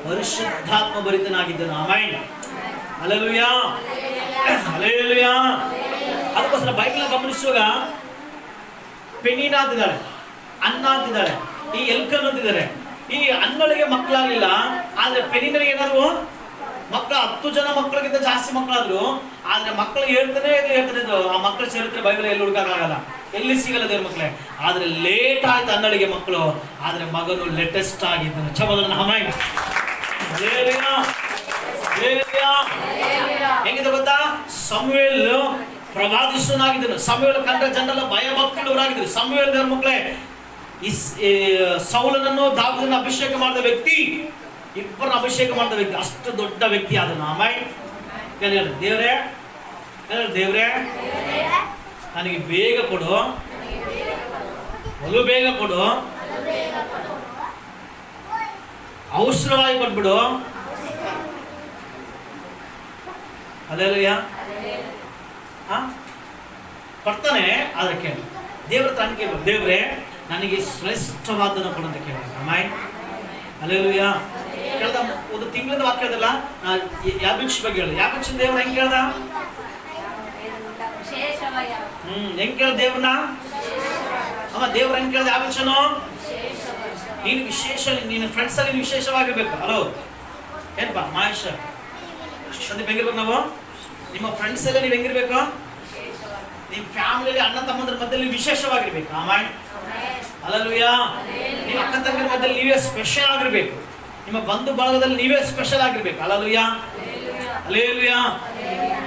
ಪರಿಶುದ್ಧಾತ್ಮ ಭರಿತನಾಗಿದ್ದನು. ಆಮೆನ್. Hallelujah, hallelujah. ಅದಕ್ಕೋಸ್ಕರ ಬೈಬಲ್ ಗಮನಿಸುವಾಗ ಪೆನೀನಾ ಅಂತಿದ್ದಾಳೆ, ಅನ್ನ ಅಂತಿದ್ದಾಳೆ, ಈ ಎಲ್ಕನ್ ಅಂತಿದ್ದಾರೆ. ಈ ಅನ್ನಳಿಗೆ ಮಕ್ಕಳಾಗಲಿಲ್ಲ, ಆದ್ರೆ ಪೆನಿನರಿಗೆ ಏನಾದ್ರು ಮಕ್ಕಳು 10 ಜನ ಮಕ್ಕಳಿಗಿಂತ ಜಾಸ್ತಿ ಮಕ್ಕಳಾದ್ರು, ಆದ್ರೆ ಮಕ್ಕಳು ಹೇಳ್ತಾನೆ ಇದ್ರು. ಆ ಮಕ್ಕಳ ಚರಿತ್ರೆ ಬೈಬಲ್ ಎಲ್ಲಿ ಹುಡುಕಾಗಲ್ಲ, ಎಲ್ಲಿ ಸಿಗಲ್ಲ ದೇವ್ರ ಮಕ್ಕಳೇ. ಆದ್ರೆ ಲೇಟ್ ಆಯ್ತು ಅನ್ನಳಿಗೆ ಮಕ್ಕಳು, ಆದ್ರೆ ಮಗನು ಲೇಟೆಸ್ಟ್ ಆಗಿದ್ದನು. ಚಬಲನ ಹಮಾಯ್ ಹೆಂಗಿದೆ ಗೊತ್ತಾ? ಸಮುವೇಲ್ ಪ್ರವಾದಿಸನಾಗಿದ್ದನು. ಸಮುವೇಲ್ ಕಂಡ್ರೆ ಜನರೆಲ್ಲ ಭಯ ಭಕ್ತಿಗಳವರಾಗಿದ್ರು. ಸಮುವೇಲ್ ದೇವ್ರ ಮಕ್ಕಳೇ ಸೌಲನನ್ನು ದಾವೀದನನ್ನು ಅಭಿಷೇಕ ಮಾಡಿದ ವ್ಯಕ್ತಿ, ಇಬ್ಬರನ್ನ ಅಭಿಷೇಕ ಮಾಡಿದ ವ್ಯಕ್ತಿ, ಅಷ್ಟು ದೊಡ್ಡ ವ್ಯಕ್ತಿ ಆದನು. ಆಮೇಲೆ ದೇವ್ರೇ ದೇವ್ರೇ ನನಗೆ ಬೇಗ ಕೊಡು, ಒಲು ಬೇಗ ಕೊಡು, ಅವಸರವಾಗಿ ಕೊಟ್ಬಿಡು. ಅಲ್ಲೇಲೂಯ. ಕೊಡ್ತಾನೆ, ಆದ್ರೆ ಕೇಳಿ ದೇವ್ರ ತಾನು ಕೇಳು, ದೇವ್ರೆ ನನಗೆ ಶ್ರೇಷ್ಠವಾದನ್ನು ಕೊಡು ಅಂತ ಕೇಳಿ. ಅಮ್ಮಾಯಿ ಅಲ್ಲೇಲೂಯ. ಕೇಳ್ದ ಒಂದು ತಿಂಗಳಿಂದ ವಾಕ್ಯ ಹೇಳ್ದಲ್ಲ, ಯಾಬಿಕ್ಷ ಬಗ್ಗೆ ಹೇಳಿ. ಯಾಬಿಕ್ಷ ದೇವ್ರ ಹೆಂಗ್ ಕೇಳ್ದ? ಹೆಂಗ್ ಕೇಳ್ದ ದೇವ್ರನ್ನ? ಅಮ್ಮ ದೇವ್ರ ಹೆಂಗ್ ಕೇಳ್ದ? ಯಾಬಿಕ್ಷನು ನೀನು ವಿಶೇಷ, ನೀನು ಫ್ರೆಂಡ್ಸ್ ಅಲ್ಲಿ ವಿಶೇಷವಾಗಿರ್ಬೇಕು. ಹಲೋ ಏನಪ್ಪ ಮಹೇಶ್ ಸಂದೀಪ್ ಹೆಂಗಿರ್ಬೇಕು? ನಾವು ನಿಮ್ಮ ಫ್ರೆಂಡ್ಸ್ ಎಲ್ಲ ನೀವು ಹೆಂಗಿರ್ಬೇಕು? ನಿಮ್ಮ ಫ್ಯಾಮಿಲಿಯಲ್ಲಿ ಅಣ್ಣ ತಮ್ಮಂದ್ರ ಮಧ್ಯದಲ್ಲಿ ವಿಶೇಷವಾಗಿರ್ಬೇಕು. ಆಮೇಲೆ ಅಲ್ಲಲ್ವಯ್ಯ, ನಿಮ್ಮ ಅಕ್ಕ ತಂಗಿರ ಮಧ್ಯದಲ್ಲಿ ನೀವೇ ಸ್ಪೆಷಲ್ ಆಗಿರ್ಬೇಕು. ನಿಮ್ಮ ಬಂಧು ಬಳಗದಲ್ಲಿ ನೀವೇ ಸ್ಪೆಷಲ್ ಆಗಿರ್ಬೇಕು. ಅಲ್ಲಲ್ವಯ್ಯ, ಅಲ್ಲೇಲುಯ್ಯ.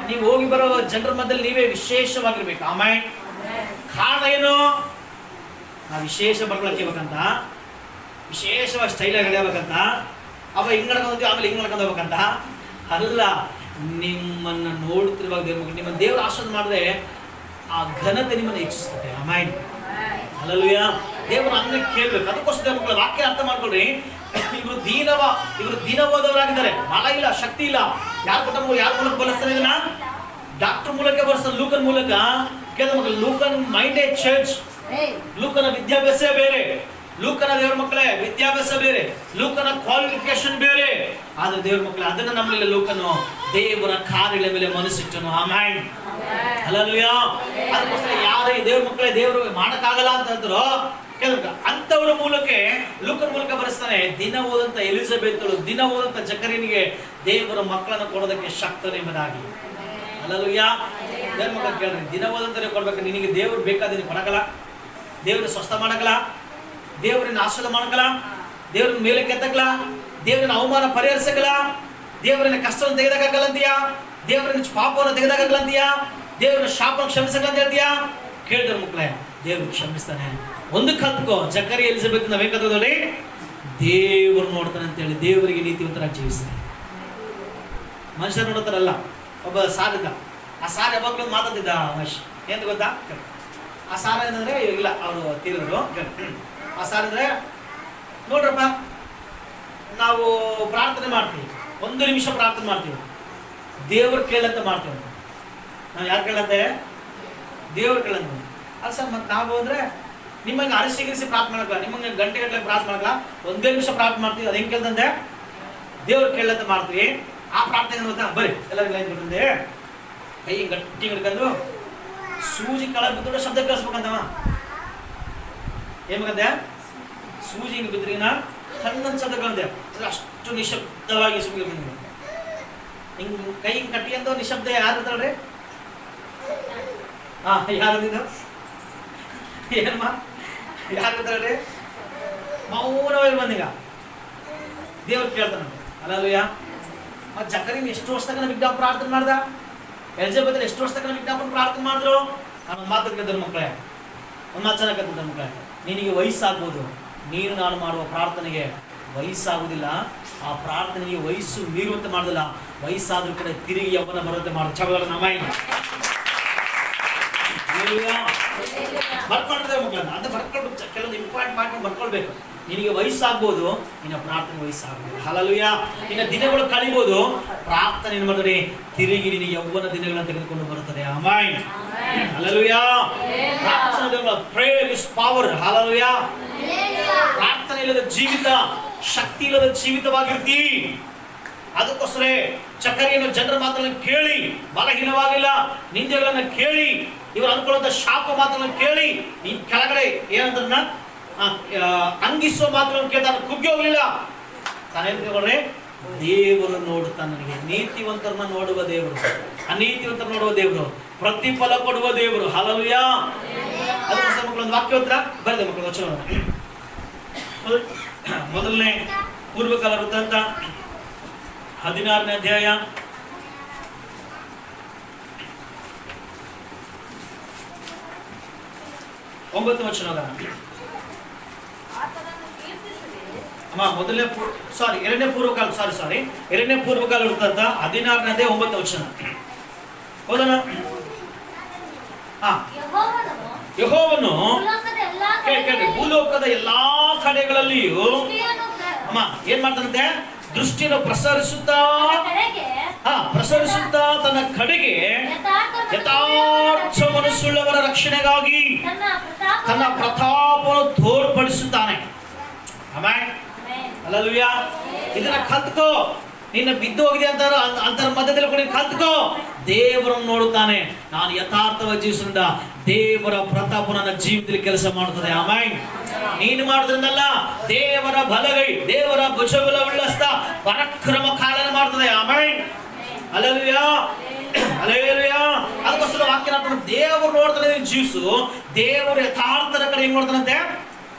ನೀವು ಹೋಗಿ ಬರೋ ಜನರ ಮಧ್ಯದಲ್ಲಿ ನೀವೇ ವಿಶೇಷವಾಗಿರ್ಬೇಕು. ಆಮೇಲೆ ಕಾರಣ ಏನು? ನಾವು ವಿಶೇಷ ಬರ್ಕೊಳಕ್ಕಿರ್ಬೇಕಂತ, ವಿಶೇಷವಾಗಿ ಸ್ಟೈಲಾಗಿ ನಡೆಯಬೇಕಂತ, ಅವ ಹಿಂಗ್ ನಡ್ಕೊಂಡ್ತೀವಿ ಆಮೇಲೆ ಹಿಂಗ್ ನಡ್ಕೊಂಡು ಹೋಗ್ಬೇಕಂತ ಅಲ್ಲ. ನಿಮ್ಮನ್ನು ನೋಡುತ್ತಿರುವಾಗ ನಿಮ್ಮ ದೇವರ ಆಶೀರ್ವಾದ ಮಾಡಿದ್ರೆ ಆ ಘನತೆ ನಿಮ್ಮನ್ನು ಹೆಚ್ಚಿಸ್ತದೆ. ಆಮೇಲೆ ಅಲ್ಲಲ್ವಯ್ಯ, ದೇವರ ಅನ್ನ ಕೇಳ್ಬೇಕು. ಅದಕ್ಕೋಸ್ಕರ ಮಕ್ಕಳ ವಾಕ್ಯ ಅರ್ಥ ಮಾಡ್ಕೊಳ್ರಿ. ಇವರು ದಿನ ಓದವರಾಗಿದ್ದಾರೆ, ಬಲ ಇಲ್ಲ, ಶಕ್ತಿ ಇಲ್ಲ. ಯಾರ ಕುಟುಂಬ ಯಾರ ಮೂಲಕ ಬಳಸ್ತಾರೆ? ಇದನ್ನ ಡಾಕ್ಟರ್ ಮೂಲಕ ಬಳಸ್ತಾರೆ, ಲೂಕನ್ ಮೂಲಕ. ಕೇಳಿದ ಮಕ್ಕಳು, ಲೂಕನ್ ಮೈಂಡ್ ಚರ್ಚ್, ಲೂಕನ ವಿದ್ಯಾಭ್ಯಾಸ ಬೇರೆ, ಲೂಕನ ದೇವ್ರ ಮಕ್ಕಳೇ ವಿದ್ಯಾಭ್ಯಾಸ ಬೇರೆ, ಲೂಕನ ಕ್ವಾಲಿಫಿಕೇಶನ್ ಬೇರೆ. ಆದ್ರೆ ದೇವ್ರ ಮಕ್ಕಳೇ ಅದನ್ನ ನಮ್ಮಲ್ಲಿ ಲೂಕನು ದೇವರ ಕಾರ್ಯಗಳ ಮೇಲೆ ಮನಸ್ಸಿಟ್ಟನು. ಆಮೇಲೆ ಹಲ್ಲೆಲೂಯಾ. ಅದಕ್ಕೋಸ್ಕರ ಯಾರೇ ದೇವ್ರ ಮಕ್ಕಳೇ ದೇವರು ಮಾಡಕ್ಕಾಗಲ್ಲ ಅಂತಂದ್ರು ಅಂತವರ ಮೂಲಕ ಲೂಕನ ಮೂಲಕ ಬರೆಸ್ತಾನೆ. ದಿನ ಓದಂತ ಎಲಿಜಬೆತ್, ದಿನ ಓದಂತ ಜಕರೀನಿಗೆ ದೇವರ ಮಕ್ಕಳನ್ನು ಕೊಡೋದಕ್ಕೆ ಶಕ್ತನೆಂಬುದಾಗಿ. ಹಲ್ಲೆಲೂಯಾ. ದೇವ್ರ ಮಕ್ಕಳು ಕೇಳ್ರಿ, ದಿನ ಓದಂತಾನೆ ಕೊಡ್ಬೇಕು. ನಿನಗೆ ದೇವ್ರು ಬೇಕಾದ್ರೆ ಕೊಡಕಲ್ಲ, ದೇವ್ರನ್ನ ಸ್ವಸ್ಥ ಮಾಡಕಲ್ಲ, ದೇವರನ್ನ ಆಶೀರ್ವಾದ ಮಾಡಕಲ್ಲ, ದೇವ್ರನ್ನ ಮೇಲೆ ಕೆತ್ತಕಲ್ಲ, ದೇವರನ್ನ ಅವಮಾನ ಪರಿಹರಿಸಕಲ್ಲ, ದೇವರನ್ನ ಕಷ್ಟವನ್ನು ತೆಗೆದಾಕಲ್ಲ ಅಂತೀಯಾ, ದೇವರನ್ನ ಪಾಪವನ್ನು ತೆಗೆದಾಕಲ್ಲ ಅಂತೀಯಾ, ದೇವರನ್ನ ಶಾಪವನ್ನು ಕ್ಷಮಿಸಕಲ್ಲ ಅಂತ ಹೇಳ್ತೀಯಾ? ಕೇಳಿದ್ರ ಮಕ್ಕಳೇ, ದೇವ್ರು ಕ್ಷಮಿಸ್ತಾನೆ. ಒಂದು ಕಲ್ತ್ಕೋ, ಜಕರಿ ಎಲಿಜಬೆತ್ ನಾವೇಕಂದ್ರೆ ನೋಡಿ, ದೇವರು ನೋಡ್ತಾನೆ ಅಂತೇಳಿ ದೇವರಿಗೆ ನೀತಿವಂತರಾಗಿ ಜೀವಿಸ್ತಾನೆ. ಮನುಷ್ಯರು ನೋಡ್ತಾರಲ್ಲ. ಒಬ್ಬ ಸಾರಿದ್ದ, ಆ ಸಾರ್ ಯಾವಾಗಲೂ ಮಾತಾಡ್ತಿದ್ದ ಮಹೇಶ್. ಏನು ಗೊತ್ತಾ? ಆ ಸಾರ ಏನಂದ್ರೆ ಇಲ್ಲ, ಅವರು ತೀರಿದ್ರು. ಆ ಸಾರ್ ಅಂದ್ರೆ ನೋಡ್ರಪ್ಪ, ನಾವು ಪ್ರಾರ್ಥನೆ ಮಾಡ್ತೀವಿ, 1 ನಿಮಿಷ ಪ್ರಾರ್ಥನೆ ಮಾಡ್ತೀವಿ, ದೇವ್ರು ಕೇಳಂತ ಮಾಡ್ತೀವಿ. ನಾವು ಯಾರು ಕೇಳಂತೆ? ದೇವ್ರು ಕೇಳಂತ. ಅಲ್ಲ ಸರ್, ಮತ್ತೆ ನಾವು ಅಂದ್ರೆ ನಿಮ್ಮಂಗೆ ಅರಸಿಗಿರಿಸಿ ಪ್ರಾರ್ಥನೆ ಮಾಡಲ್ಲ, ನಿಮ್ಮಂಗೆ ಗಂಟೆಗಟ್ಟಲೆ ಪ್ರಾರ್ಥನೆ ಮಾಡಲ್ಲ, 1 ನಿಮಿಷ ಪ್ರಾರ್ಥನೆ ಮಾಡ್ತೀವಿ. ಅದು ಹೆಂಗೆ ಕೇಳ್ದಂತೆ? ದೇವ್ರು ಕೇಳಂತ ಮಾಡ್ತೀವಿ. ಆ ಪ್ರಾರ್ಥನೆ ಗೊತ್ತಾ? ಬರೀ ಎಲ್ಲರಿಗೂ ಲೈನ್ ಬಿಟ್ಟಿದ್ದೆ, ಕೈ ಗಟ್ಟಿ ಹಿಡ್ಕೊಂಡು ಸೂಜಿ ಕೆಳಗೆ ಬಿದ್ದು ಶಬ್ದ ಕೇಳಿಸ್ಬೇಕಂತವ. ಏನ್ ಬೇಕಂತೆ? ಸೂಜಿ ಹಿಂಗೆ ಬಿದ್ರಿನ ಸಣ್ಣ ಶಬ್ದ ಕೇಳಿದೆ, ಅಷ್ಟು ನಿಶಬ್ದವಾಗಿ ಸುಮ್ಮನೆ ಹಿಂಗ್ ಕೈ ಹಿಂಗೆ ಕಟ್ಟಿ ಅಂತ ನಿಶಬ್ದ ಯಾರು ಇರ್ತಾಳ್ರಿ? ಯಾರದಿದ್ದು? ಏನಮ್ಮ ಯಾರು ಇರ್ತಾಳ್ರಿ? ಮೌನವಾಗಿ ಬಂದೀಗ ದೇವ್ರು ಕೇಳ್ತಾನೆ. ಅಲ್ಲಲ್ವಯ್ಯ. ಮತ್ತೆ ಜಕರೀನ್ ಎಷ್ಟು ವರ್ಷ ತನಕ ವಿಜ್ಞಾಪನ ಪ್ರಾರ್ಥನೆ ಮಾಡ್ದ? ಎಲಿಜಬೆತ್ ಎಷ್ಟು ವರ್ಷ ತನಕ ವಿಜ್ಞಾಪನ ಪ್ರಾರ್ಥನೆ ಮಾಡಿದ್ರು? ನಾನು ಒಂದು ಮಾತು ಕೇಳಿದ್ರು ಮಕ್ಕಳೇ, ಒಂದು ಮಾತು ಚೆನ್ನಾಗಿ ಕೇಳ್ತಿದ್ದ ಮಕ್ಕಳೇ, ನಿನಗೆ ವಯಸ್ಸಾಗ್ಬೋದು, ನೀನು ನಾನು ಮಾಡುವ ಪ್ರಾರ್ಥನೆಗೆ ವಯಸ್ಸಾಗುವುದಿಲ್ಲ. ಆ ಪ್ರಾರ್ಥನೆಗೆ ವಯಸ್ಸು ಮೀರುವಂತೆ ಮಾಡೋದಿಲ್ಲ, ವಯಸ್ಸಾದ್ರೂ ಕೂಡ ತಿರುಗಿ ಯೌವನ ಬರುವಂತೆ ಮಾಡೋದು. ಚಬಲ ನಮಾಯಿ ಬರ್ಕೊಂಡಿದ್ದೇವೆ ಮಕ್ಕಳನ್ನ. ಅದು ಬರ್ಕೊಳ್ಬೇಕು, ಕೆಲವೊಂದು ಇಂಪಾರ್ಟೆಂಟ್ ಮಾಡ್ಕೊಂಡು ಬರ್ಕೊಳ್ಬೇಕು. ನಿನಗೆ ವಯಸ್ಸಾಗ್ಬೋದು, ನಿನ್ನ ಪ್ರಾರ್ಥನೆ ವಯಸ್ಸಾಗ್ಬೋದು. ಹಲ್ಲೆಲೂಯಾ. ನಿನ್ನ ದಿನಗಳು ಕಳಿಬೋದು, ಪ್ರಾರ್ಥನೆ ಏನು ಮಾಡಿದ್ರೆ ತಿರುಗಿ ನಿನಗೆ ಯೌವನ ದಿನಗಳನ್ನು ತೆಗೆದುಕೊಂಡು ಬರುತ್ತದೆ. ಆಮೆನ್. ಹಲ್ಲೆಲೂಯಾ. ಪ್ರಾರ್ಥನೆ ಪ್ರೇಯರ್ ಇಸ್ ಪವರ್. ಹಲ್ಲೆಲೂಯಾ. ಪ್ರಾರ್ಥನೆ ಇಲ್ಲದ ಜೀವಿತ ಶಕ್ತಿ ಇಲ್ಲದ ಜೀವಿತವಾಗಿರ್ತಿ. ಅದಕ್ಕೋಸ್ಕರ ಚಕರಿಯನ್ನು ಜನರ ಮಾತನ್ನು ಕೇಳಿ ಬಲಹೀನವಾಗಿಲ್ಲ, ನಿಂದೆಗಳನ್ನು ಕೇಳಿ, ಇವರು ಅನ್ಕೊಳ್ಳುವಂತ ಶಾಪ ಮಾತನ್ನು ಕೇಳಿ ನೀನ್ ಕೆಳಗಡೆ ಏನಂತ ಅಂಗಿಸುವ ಮಾತನ್ನು ಕೇಳ್ತಾನೆ, ಕುಗ್ಗಿ ಹೋಗ್ಲಿಲ್ಲ. ತಾನೇನು ತಗೊಳ್ರಿ, ದೇವರು ನೋಡುತ್ತಾನೆ. ನನಗೆ ನೀತಿವಂತರನ್ನ ನೋಡುವ ದೇವರು, ಅನೀತಿವಂತರ ನೋಡುವ ದೇವರು, ಪ್ರತಿಫಲ ಕೊಡುವ ದೇವರು. ಹಲ್ಲೆಲೂಯಾ. ಅದಕ್ಕೋಸ್ಕರ ಮಕ್ಕಳೊಂದು ವಾಕ್ಯ ಉತ್ತರ ಬರೆದ ಮಕ್ಕಳು ವಚನ. ಮೊದಲನೇ ಪೂರ್ವಕಾಲ ವೃತ್ತಾಂತ 16ನೇ ಅಧ್ಯಾಯ 9ನೇ ವಚನ. ಮೊದಲನೇ ಎರಡನೇ ಪೂರ್ವಕಾಲ ಎರಡನೇ ಪೂರ್ವಕಾಲ ವೃತ್ತಾಂತ 16ನೇ ಅಧ್ಯಾಯ 9ನೇ ವಚನ ಓದೋಣ. ಯೆಹೋವನು ಭೂಲೋಕದ ಎಲ್ಲಾ ಕಡೆಗಳಲ್ಲಿಯೂ ಏನ್ ಮಾಡ್ತಾನಂತೆ? ದೃಷ್ಟಿಯನ್ನು ಪ್ರಸರಿಸುತ್ತಾ ತನ್ನ ಕಡೆಗೆ ಯಥಾರ್ಥ ಮನಸ್ಸುಳ್ಳವರ ರಕ್ಷಣೆಗಾಗಿ ತನ್ನ ಪ್ರತಾಪವನ್ನು ತೋರ್ಪಡಿಸುತ್ತಾನೆ. ಆಮೆನ್. ಹಲ್ಲೆಲೂಯಾ. ಇದನ್ನ ಕಲ್ತ್ಕೋ. ನಿನ್ನ ಬಿದ್ದು ಹೋಗಿದೆ ಅಂತರ ಮಧ್ಯದಲ್ಲಿ ಕೂಡ ಕಲ್ತ್ಕೋ. ದೇವರನ್ನು ನೋಡುತ್ತಾನೆ. ನಾನು ಯಥಾರ್ಥವಾಗಿ ಜೀವಿಸುವುದರಿಂದ ದೇವರ ಪ್ರತಾಪ ನನ್ನ ಜೀವಿತದಲ್ಲಿ ಕೆಲಸ ಮಾಡುತ್ತದೆ. ಆಮೆನ್. ನೀನು ಮಾಡುವುದನ್ನಲ್ಲ, ದೇವರ ಬಲಗೈ, ದೇವರ ಭುಜಬಲವುಳ್ಳ ಹಸ್ತ ಪರಾಕ್ರಮ ಕಾಲನ ಮಾಡ್ತದೆ. ಆಮೆನ್. ಹಲ್ಲೆಲೂಯಾ. ಹಲ್ಲೆಲೂಯಾ. ಅದಕ್ಕೋಸ್ಕರ ವಾಕ್ಯ ದೇವರು ನೋಡ್ತಾನೆ, ಜೀವಿಸು. ದೇವರು ಯಥಾರ್ಥದ ಕಡೆ ಹೆಂಗ್ ನೋಡ್ತಾನಂತೆ?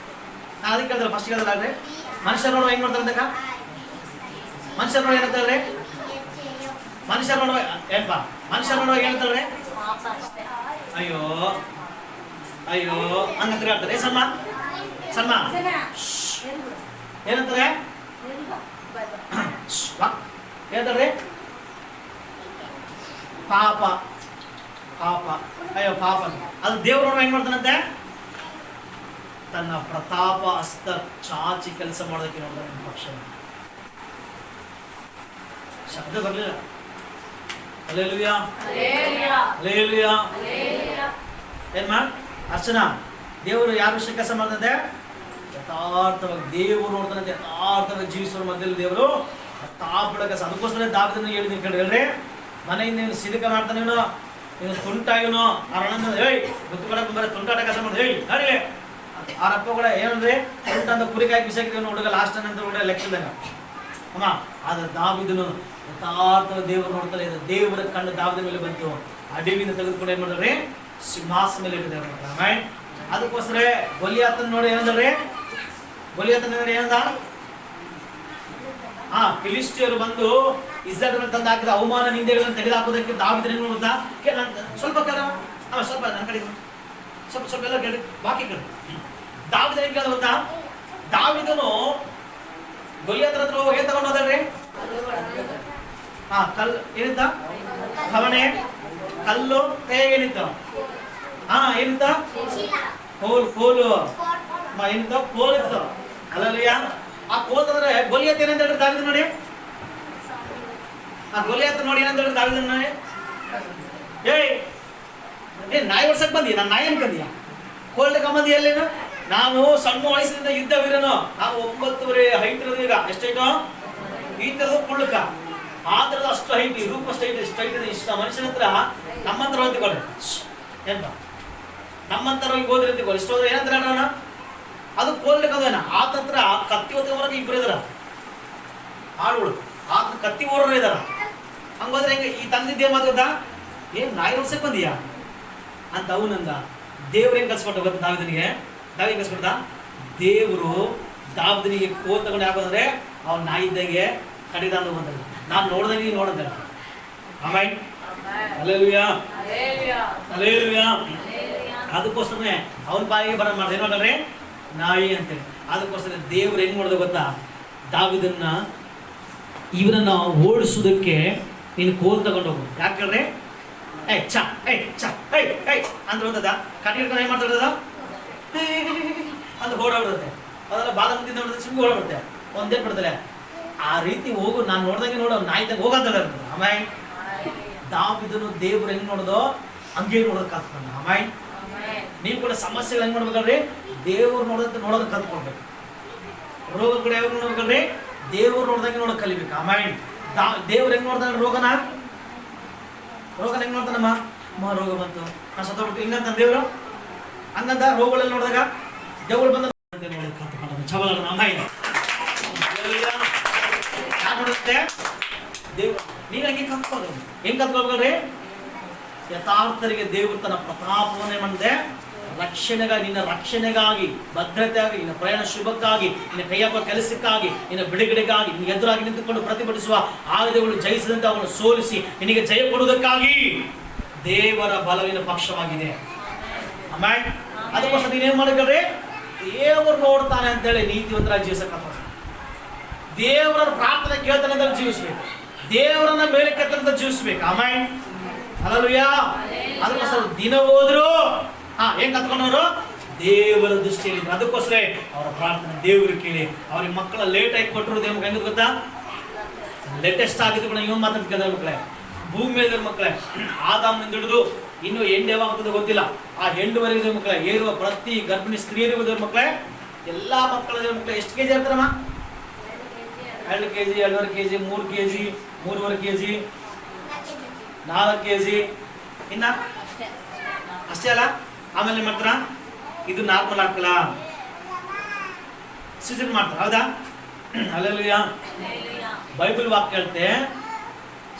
ನಾನು ಅದಕ್ಕೆ ಹೇಳಿದ್ರೆ ಫಸ್ಟ್ ಹೇಳಿದ್ರೆ ಮನುಷ್ಯರು ನೋಡುವ ಹೆಂಗ್ ನೋಡ್ತಾರಂತ. ಮನುಷ್ಯರು ನೋಡುವ ಏನಂತಾರೆ? ಮನುಷ್ಯರು ನೋಡುವ ಏನ್ಪಾ? ಮನುಷ್ಯರು ನೋಡುವ ಏನಂತಾರೆ? ಅಯ್ಯೋ ಅಯ್ಯೋ ಹಂಗಂತ ಹೇಳ್ತಾರೆ. ಸಲ್ಮಾನ್ ಏನಂತಾರೆ? ಏನಂತಾರೆ? ಪಾಪ ಪಾಪ ಅಯ್ಯೋ ಪಾಪ. ಅದು ದೇವ್ರು ನೋಡುವ ಹೆಂಗ್ ಮಾಡ್ತಾನಂತೆ? ತನ್ನ ಪ್ರತಾಪ ಹಸ್ತ ಚಾಚಿ ಕೆಲಸ ಮಾಡೋದಕ್ಕೆ ನೋಡ್ತಾನೆ. ಪಕ್ಷ ಶಬ್ದ ಬರಲಿಲ್ಲ. ಹಲ್ಲೆಲೂಯಾ. ಹಲ್ಲೆಲೂಯಾ. ಏನ್ ಮಾಡ್ ಅರ್ಚನಾ? ದೇವರು ಯಾರ ವಿಷಯ ಕೆಲಸ ಮಾಡ್ತಂತೆ? ಯಥಾರ್ಥವಾಗಿ ದೇವರು ನೋಡ್ತಾನಂತೆ. ಯಥಾರ್ಥವಾಗಿ ಜೀವಿಸುವ ಮಧ್ಯದಲ್ಲಿ ದೇವರು ಯಥಾರ್ಥದ ಕೆಲಸ. ಅದಕ್ಕೋಸ್ಕರ ದಾವಿದನ ಹೇಳಿದ ಕಡೆ ಹೇಳ್ರಿ, ಮನೆಯಿಂದ ನೀನು ಸಿಲುಕ ಮಾಡ್ತಾನೆ, ನೀನು ತುಂಟಾಗಿನೋ ಅರಣ್ಣ ಗುತ್ತು ಕೊಡಕ್ಕೆ ಬರ ತುಂಟಾಟ ಕೆಲಸ ಮಾಡಿ ಹೇಳಿ ನೋಡಿ. ಅವರಪ್ಪ ಕೂಡ ಏನಂದ್ರೆ ತುಂಟ ಅಂತ ಕುರಿಕಾಯಿ ಬಿಸಾಕಿದ್ವಿ ಹುಡುಗ ಲಾಸ್ಟ್ ಅಂತ ಹುಡುಗ ಲೆಕ್ಕದಾಗ ಅಮ್ಮ. ಆದ್ರೆ ದಾವಿದನು ಯಥಾರ್ಥ ದೇವರು ನೋಡ್ತಾರೆ. ದೇವರ ಕಣ್ಣು ದಾವಿದ ಮೇಲೆ ಬಂತು. ಅಡಿವಿನ ತೆಗೆದುಕೊಂಡು ಏನ್ ಮಾಡಿದ್ರೆ ಸಿಂಹಾಸನ ಮೇಲೆ ಇಟ್ಟಿದ್ದಾರೆ. ಆಮೇಲೆ ಅದಕ್ಕೋಸ್ಕರ ಗೊಲಿಯಾತನ ನೋಡಿ ಏನಂದ್ರೆ, ಗೊಲಿಯಾತನ ನೋಡಿ ಏನಂದ? ಫಿಲಿಸ್ಟಿಯರು ಬಂದು ಇಸ್ರಾಯೇಲ್ ತಂದು ಹಾಕಿದ ಅವಮಾನ ನಿಂದೆಗಳನ್ನು ತೆಗೆದುಹಾಕೋದಕ್ಕೆ ದಾವಿದನ ಏನು ನೋಡುತ್ತಾ ಸ್ವಲ್ಪ ಕೇಳ ಸ್ವಲ್ಪ ನನ್ನ ಕಡೆ ಸ್ವಲ್ಪ ಎಲ್ಲ ಕೇಳಿ ಬಾಕಿ ಕೇಳಿ. ದಾವಿದನ ಏನ್ ಕೇಳ್ದ ಗೊತ್ತಾ? ದಾವಿದನು ಗೊಲಿಯಾತನ ಹತ್ರ ಹೋಗಿ ಏನ್ ತಗೊಂಡು ಹೋದ್ರಿ? ಕಲ್ಲು ಏನಿತ್ತ? ಕವಣೆ, ಕಲ್ಲು, ಕೈಯಾಗ ಏನಿತ್ತ? ಏನಿತ್ತ? ಕೋಲು ಏನಿತ್ತ? ಕೋಲ್ ಇತ್ತು. ಅಲ್ಲಯ್ಯ, ಆ ಕೋಲ್ ತಂದ್ರೆ ಗೊಲಿಯಾತ ಏನಂತ ಹೇಳ್ರಿ ದಾವಿದ ನೋಡಿ. ಗೊಲಿಯಾತ ನೋಡಿ ಏನಂತ ಹೇಳ್ರಿ ದಾವಿದ ನೋಡಿ. ನಾಯಿ ವರ್ಷಕ್ಕೆ ಬಂದಿ, ನಾನು ನಾಯಿ ಅನ್ಕಂದಿಯ ಕೋಲ್ಡ್ ಕಮ್ಮಂದಿ ಅಲ್ಲೇನು? ನಾನು ಸಣ್ಣ ವಯಸ್ಸಿನಿಂದ ಯುದ್ಧ ವೀರನು. ನಾವು 9 ಹೈಟ್ ಇರೋದು. ಈಗ ಎಷ್ಟೈಟು? ಈ ತರದ ಕುಳ್ಳಕ ಆ ತರದ ಅಷ್ಟು ಹೈಟ್, ರೂಪ ಅಷ್ಟು ಹೈಟ್, ಇಷ್ಟ ಹೈಟ್ ಇಷ್ಟ ಮನುಷ್ಯನ ಹತ್ರ ನಮ್ಮಂತರ ಹೊಂದಿಕೊಳ್ಳಿ. ಎಂತ ನಮ್ಮಂತರ ಹೋಗಿ ಹೋದ್ರಿ ಅಂತಿಕೊಳ್ಳಿ. ಇಷ್ಟ ಹೋದ್ರೆ ಏನಂತ ಹೇಳೋಣ? ಅದು ಕೋಲ್ಡ್ ಕದೇನ. ಆತ ಹತ್ರ ಕತ್ತಿ ಹೊತ್ತಿಗೆ ಇಬ್ಬರು ಇದಾರ ಆಳುಗಳು. ಆತ ಕತ್ತಿ ಓರರು ಇದಾರ. ಹಂಗೋದ್ರೆ ಹೆಂಗೆ ಈ ತಂದಿದ್ದೇ ಮಾತು ಗೊತ್ತಾ? ಏನ್ ನಾಯಿ ವರ್ಷಕ್ಕೆ ಬಂದಿಯಾ ಅಂತ ಅವನಂದ. ದೇವ್ರು ಹೆಂಗ್ ಕಲ್ಸ್ಕೊಟ್ಟ ಗೊತ್ತ ದಾವಿದನಿಗೆ? ದಾವಿ ಕಲ್ಸ್ಕೊಟ್ಟ ದೇವರು ದಾವಿದನಿಗೆ ಕೋಲ್ ತಗೊಂಡು ಯಾಕಂದ್ರೆ ಅವ್ನ ನಾಯಿ ಇದ್ದಂಗೆ ಕಡಿದಾಂಡು ಬಂದ. ನಾನು ನೋಡ್ದಂಗೆ ನೀನು ನೋಡಂತ. ಆಮೇಲೆ ಹಲ್ಲೆಲೂಯಾ. ಹಲ್ಲೆಲೂಯಾ. ಅದಕ್ಕೋಸ್ಕರನೇ ಅವನ ಬಾಯಿಗೆ ಬರ ಮಾಡ್ದೆ ಏನ್ ಮಾಡ್ರಿ ನಾಯಿ ಅಂತೇಳಿ. ಅದಕ್ಕೋಸ್ಕರ ದೇವ್ರು ಹೆಂಗ್ ಮಾಡೋದು ಗೊತ್ತಾ? ದಾವಿದನ್ನ ಇವರನ್ನ ಓಡಿಸೋದಕ್ಕೆ ನೀನು ಕೋಲ್ ತಗೊಂಡು ಹೋಗು. ಯಾಕೆ ಹೇಳ್ರಿ? ಅಂತ ಹೋದ ಕಟ್ಟಿ ಹಿಡ್ಕೊಂಡು ಏನ್ ಮಾಡ್ತಾ ಅಂತ ಓಡಾಡುತ್ತೆ. ಅದೆಲ್ಲ ಬಾಲ ಮುಂದಿನ ನೋಡಿದ್ರೆ ಸುಮ್ಮನೆ ಓಡಾಡುತ್ತೆ. ಒಂದೇನ್ ಬಿಡ್ತಾರೆ ಆ ರೀತಿ ಹೋಗು. ನಾನು ನೋಡ್ದಂಗೆ ನೋಡೋ ನಾಯಿದಾಗ ಹೋಗಂತ. ಆಮೇಲೆ ದಾವಿದನು ದೇವ್ರು ಹೆಂಗ್ ನೋಡೋದು ಹಂಗೆ ನೋಡೋದಕ್ಕಾಗ್ತಾನ. ಆಮೇಲೆ ನೀವು ಕೂಡ ಸಮಸ್ಯೆಗಳು ಹೆಂಗ್ ನೋಡ್ಬೇಕಲ್ರಿ? ದೇವ್ರು ನೋಡೋದಕ್ಕೆ ಕಲ್ತ್ಕೊಳ್ಬೇಕು. ರೋಗ ಕೂಡ ಯಾವಾಗ ನೋಡ್ಬೇಕಲ್ರಿ? ದೇವ್ರು ನೋಡ್ದಂಗೆ ನೋಡೋಕೆ ಕಲಿಬೇಕು. ಆಮೇಲೆ ದೇವ್ರು ಹೆಂಗ್ ನೋಡ್ತಾನೆ ರೋಗನ ಹೆಂಗ್ ನೋಡ್ತಾನಮ್ಮ? ರೋಗ ಬಂತು, ನಾನು ಸತ್ತೋಗ್ಬಿಟ್ಟು ಹಿಂಗಂತ ದೇವ್ರು ಹಂಗಂತ ರೋಗಗಳಲ್ಲಿ ನೋಡಿದಾಗ ದೇವ್ರು ಬಂದ ನೋಡುತ್ತೆ ದೇವ್ರು. ನೀನ್ ಹಂಗೆ ಕತ್ಕೋದು ಹೆಂಗ್ ಕತ್ಕೊಳ್ರಿ? ಯಥಾರ್ಥರಿಗೆ ದೇವರು ತನ್ನ ಪ್ರತಾಪವನ್ನೇ ಮಾಡಿದೆ ರಕ್ಷಣೆಗಾಗಿ, ನಿನ್ನ ರಕ್ಷಣೆಗಾಗಿ, ಭದ್ರತೆಯಾಗಿ, ನಿನ್ನ ಪ್ರಯಾಣ ಶುಭಕ್ಕಾಗಿ, ನಿನ್ನ ಕೈಯಪ್ಪ ಕೆಲಸಕ್ಕಾಗಿ, ನಿನ್ನ ಬಿಡುಗಡೆಗಾಗಿ, ನಿನ್ನ ಎದುರಾಗಿ ನಿಂತುಕೊಂಡು ಪ್ರತಿಭಟಿಸುವ ಆಯುಧಗಳು ಜಯಿಸಿದಂತೆ ಅವನು ಸೋಲಿಸಿ ನಿನಗೆ ಜಯ ಕೊಡುವುದಕ್ಕಾಗಿ ದೇವರ ಬಲವಿನ ಪಕ್ಷವಾಗಿದೆ. ಆಮೇಲೆ ಅದಕ್ಕೋಸ್ಕರ ನೀನೇನ್ ಮಾಡಿದ್ರೆ ದೇವರು ನೋಡ್ತಾನೆ ಅಂತೇಳಿ ನೀತಿವಂತರಾಗಿ ಜೀವಿಸಕ್ಕ, ದೇವರ ಪ್ರಾರ್ಥನೆ ಕೇಳ್ತಾನೆ ಅಂತ ಜೀವಿಸ್ಬೇಕು, ದೇವರನ್ನ ಮೇಲೆ ಕೆತ್ತಂತ ಜೀವಿಸ್ಬೇಕು. ಆಮೇಲೆ ಹಲ್ಲೆಲೂಯಾ. ಅದಕ್ಕೋಸ್ಕರ ದಿನ ಹೋದ್ರು ಹೆಂಗ್ ಕತ್ಕೊಂಡವರು ದೇವರ ದೃಷ್ಟಿಯಲ್ಲಿ. ಅದಕ್ಕೋಸ್ಕರ ಅವರ ಪ್ರಾರ್ಥನೆ ದೇವರು ಕೇಳಿ ಅವ್ರಿಗೆ ಮಕ್ಕಳ ಲೇಟ್ ಆಗಿ ಕೊಟ್ಟರು ದೇವ್ರಿಗೆ ಹೆಂಗ್ ಗೊತ್ತಾ? ಲೇಟೆಸ್ಟ್ ಆಗಿದ್ದು ಕೂಡ ಇವನ್ ಮಾತಾಡ್ತಿದ್ದಾರೆ ಮಕ್ಕಳೇ, ಭೂಮಿ ಮೇಲೆ ಮಕ್ಕಳೇ, ಆದಾಮನಿಂದ ಹಿಡಿದು ಇನ್ನು ಹೆಣ್ಣು ಯಾವಾಗ ಗೊತ್ತಿಲ್ಲ, ಆ ಹೆಣ್ಣುವರೆಗೆ ಮಕ್ಕಳೇ ಏರುವ ಪ್ರತಿ ಗರ್ಭಿಣಿ ಸ್ತ್ರೀಯರಿಗೂ ದೇವ್ರ ಮಕ್ಕಳೇ, ಎಲ್ಲಾ ಮಕ್ಕಳ ಮಕ್ಕಳೇ ಎಷ್ಟು KG ಇರ್ತಾರಮ್ಮ? 2 kg, 2.5 kg, 3 kg, 3.5 kg, 4 kg, ಇನ್ನ ಅಷ್ಟೇ ಅಲ್ಲ. ಆಮೇಲೆ ಮಾಡ್ತಾರ ಇದು ನಾರ್ಮಲ್ ಹಾಕಲ್ಲ, ಸಿಜನ್ ಮಾಡ್ತಾರ, ಹೌದಾ? ಹಲ್ಲೆಲೂಯಾ. ಬೈಬಲ್ ವಾಕ್ಯ ಹೇಳ್ತೆ,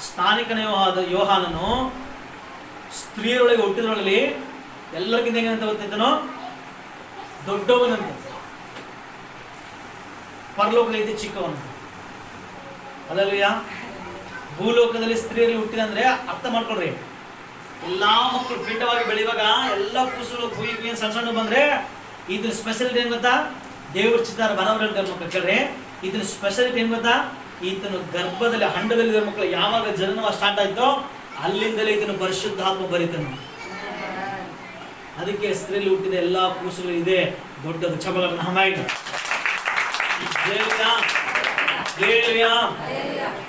ಸ್ಥಾನಿಕನೇ ಆದ ಯೋಹಾನನು ಸ್ತ್ರೀಯರೊಳಗೆ ಹುಟ್ಟಿದ್ರೊಳಗೆ ಎಲ್ಲರಿಗಿಂತ ಹೆಂಗಂತ ಗೊತ್ತಿದ್ದನೋ ದೊಡ್ಡವನಂತ, ಪರಲೋಕದಲ್ಲಿ ಚಿಕ್ಕವನು. ಹಲ್ಲೆಲೂಯಾ. ಭೂಲೋಕದಲ್ಲಿ ಸ್ತ್ರೀಯರಲ್ಲಿ ಹುಟ್ಟಿದಂದ್ರೆ ಅರ್ಥ ಮಾಡ್ಕೊಳ್ರಿ, ಎಲ್ಲಾ ಮಕ್ಕಳು ಪಿಂಡವಾಗಿ ಬೆಳೆಯುವಾಗ ಎಲ್ಲ ಕೂಸುಗಳು ಕುಯ್ಯಿ ಸಣ್ಣ ಸಣ್ಣ ಬಂದ್ರೆ ಇದ್ರ ಸ್ಪೆಷಾಲಿಟಿ ಏನ್ ಗೊತ್ತಾ? ದೇವ್ರ ಚಿತ್ತಾರ ಬರವ್ರ ಮಕ್ಕಳು ಕೇಳ್ರಿ, ಇದನ್ನ ಸ್ಪೆಷಾಲಿಟಿ ಏನ್ ಗೊತ್ತಾ? ಈತನು ಗರ್ಭದಲ್ಲಿ ಹಂಡದಲ್ಲಿ ಮಕ್ಕಳು ಯಾವಾಗ ಜನನ ಸ್ಟಾರ್ಟ್ ಆಯ್ತೋ ಅಲ್ಲಿಂದಲೇ ಇದನ್ನು ಪರಿಶುದ್ಧಾತ್ಮ ಬರೀತಾನೆ. ಅದಕ್ಕೆ ಸ್ತ್ರೀಯಲ್ಲಿ ಹುಟ್ಟಿದ ಎಲ್ಲಾ ಕೂಸುಗಳು ಇದೆ ದೊಡ್ಡದು ಚಬಲನ ಹಮಾಯಿಕ.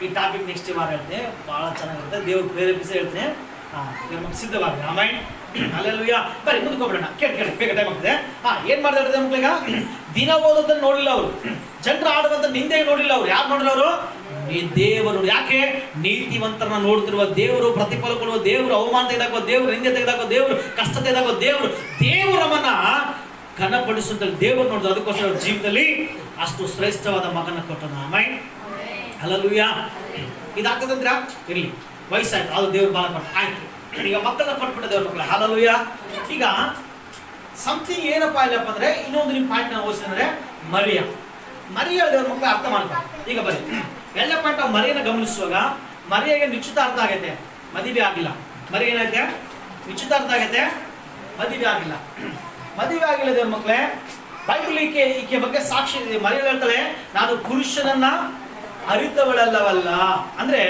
ಈ ಟಾಪಿಕ್ ನೆಕ್ಸ್ಟ್ ವಾರ ಹೇಳ್ತೇನೆ, ಬಹಳ ಚೆನ್ನಾಗಿರುತ್ತೆ, ದೇವ್ರು ಪ್ರೇರೇಪಿಸಿ ಹೇಳ್ತೇನೆ. ಸಿದ್ಧವಾಗಿ ಆಮೇಲೆ ಹಲ್ಲೆಲೂಯಾ. ಬರೀ ಮುಂದಕ್ಕೆ ಹೋಗ್ಬಿಡೋಣ, ಕೇಳಿ ಬೇಗ ಟೈಮ್ ಆಗ್ತದೆ. ಏನ್ ಮಾಡ್ತಾ ಮಕ್ಕಳಿಗ? ದಿನ ಓದೋದನ್ನ ನೋಡಿಲ್ಲ ಅವರು, ಜನರ ಆಡುವಂತ ನಿಂದೆ ನೋಡಿಲ್ಲ ಅವ್ರು. ಯಾರು ನೋಡಿಲ್ಲ ಅವರು? ಈ ದೇವರು. ಯಾಕೆ? ನೀತಿವಂತರನ್ನ ನೋಡ್ತಿರುವ ದೇವರು, ಪ್ರತಿಫಲ ಕೊಡುವ ದೇವರು, ಅವಮಾನ ತೆಗೆದಾಕೋ ದೇವರು, ನಿಂದೆ ತೆಗೆದಾಕೋ ದೇವರು, ಕಷ್ಟ ತೆಗೆದಾಕೋ ದೇವರು, ದೇವರವನ್ನ ಘನಪಡಿಸುವಂತ ದೇವರು ನೋಡಿದ್ರು. ಅದಕ್ಕೋಸ್ಕರ ಅವ್ರ ಜೀವನದಲ್ಲಿ ಅಷ್ಟು ಶ್ರೇಷ್ಠವಾದ ಮಗನ ಕೊಟ್ಟನ. ಆಮೇಲೆ ಹಲ್ಲೆಲೂಯಾ. ಇದಾಗ್ತದಂದ್ರ ಇರ್ಲಿ, ವಯಸ್ಸಾಯ್ತು, ಅದು ದೇವ್ರ ಬಾಲ ಕೊಟ್ಟ ಆಯ್ತು, ಈಗ ಮಕ್ಕಳನ್ನ ಕೊಟ್ಬಿಟ್ಟ ದೇವ್ರ ಮಕ್ಕಳ. ಹಲ್ಲೆಲೂಯಾ. ಈಗ ಸಮಥಿಂಗ್ ಏನಪ್ಪ ಇಲ್ಲಪ್ಪ ಅಂದ್ರೆ, ಇನ್ನೊಂದು ನಿಮ್ಮ ಪಾಯಿಂಟ್ ನಾವು ಓದಿಸಿದ್ರೆ ಮರಿಯ ದೇವ್ರ ಮಕ್ಕಳು ಅರ್ಥ ಮಾಡ್ತಾರೆ. ಈಗ ಬರೀ ಎಲ್ಲ ಪಾಯಿಂಟ್ ನಾವು ಮರಿಯನ್ನ ಗಮನಿಸುವಾಗ, ಮರಿಯಾಗೆ ನಿಶ್ಚಿತಾರ್ಥ ಆಗೈತೆ, ಮದುವೆ ಆಗಿಲ್ಲ. ಮರಿ ಏನೈತೆ? ನಿಶ್ಚಿತಾರ್ಥ ಆಗೈತೆ, ಮದುವೆ ಆಗಿಲ್ಲ. ಮದುವೆ ಆಗಿಲ್ಲ ದೇವ್ರ ಮಕ್ಕಳೇ. ಬೈಬಲ್ ಈಕೆ ಬಗ್ಗೆ ಸಾಕ್ಷಿ ಮರಿಯ ಹೇಳ್ತಾಳೆ, ನಾನು ಪುರುಷನನ್ನ ಅರಿತವಳಲ್ಲವಲ್ಲ. ಅಂದ್ರೆ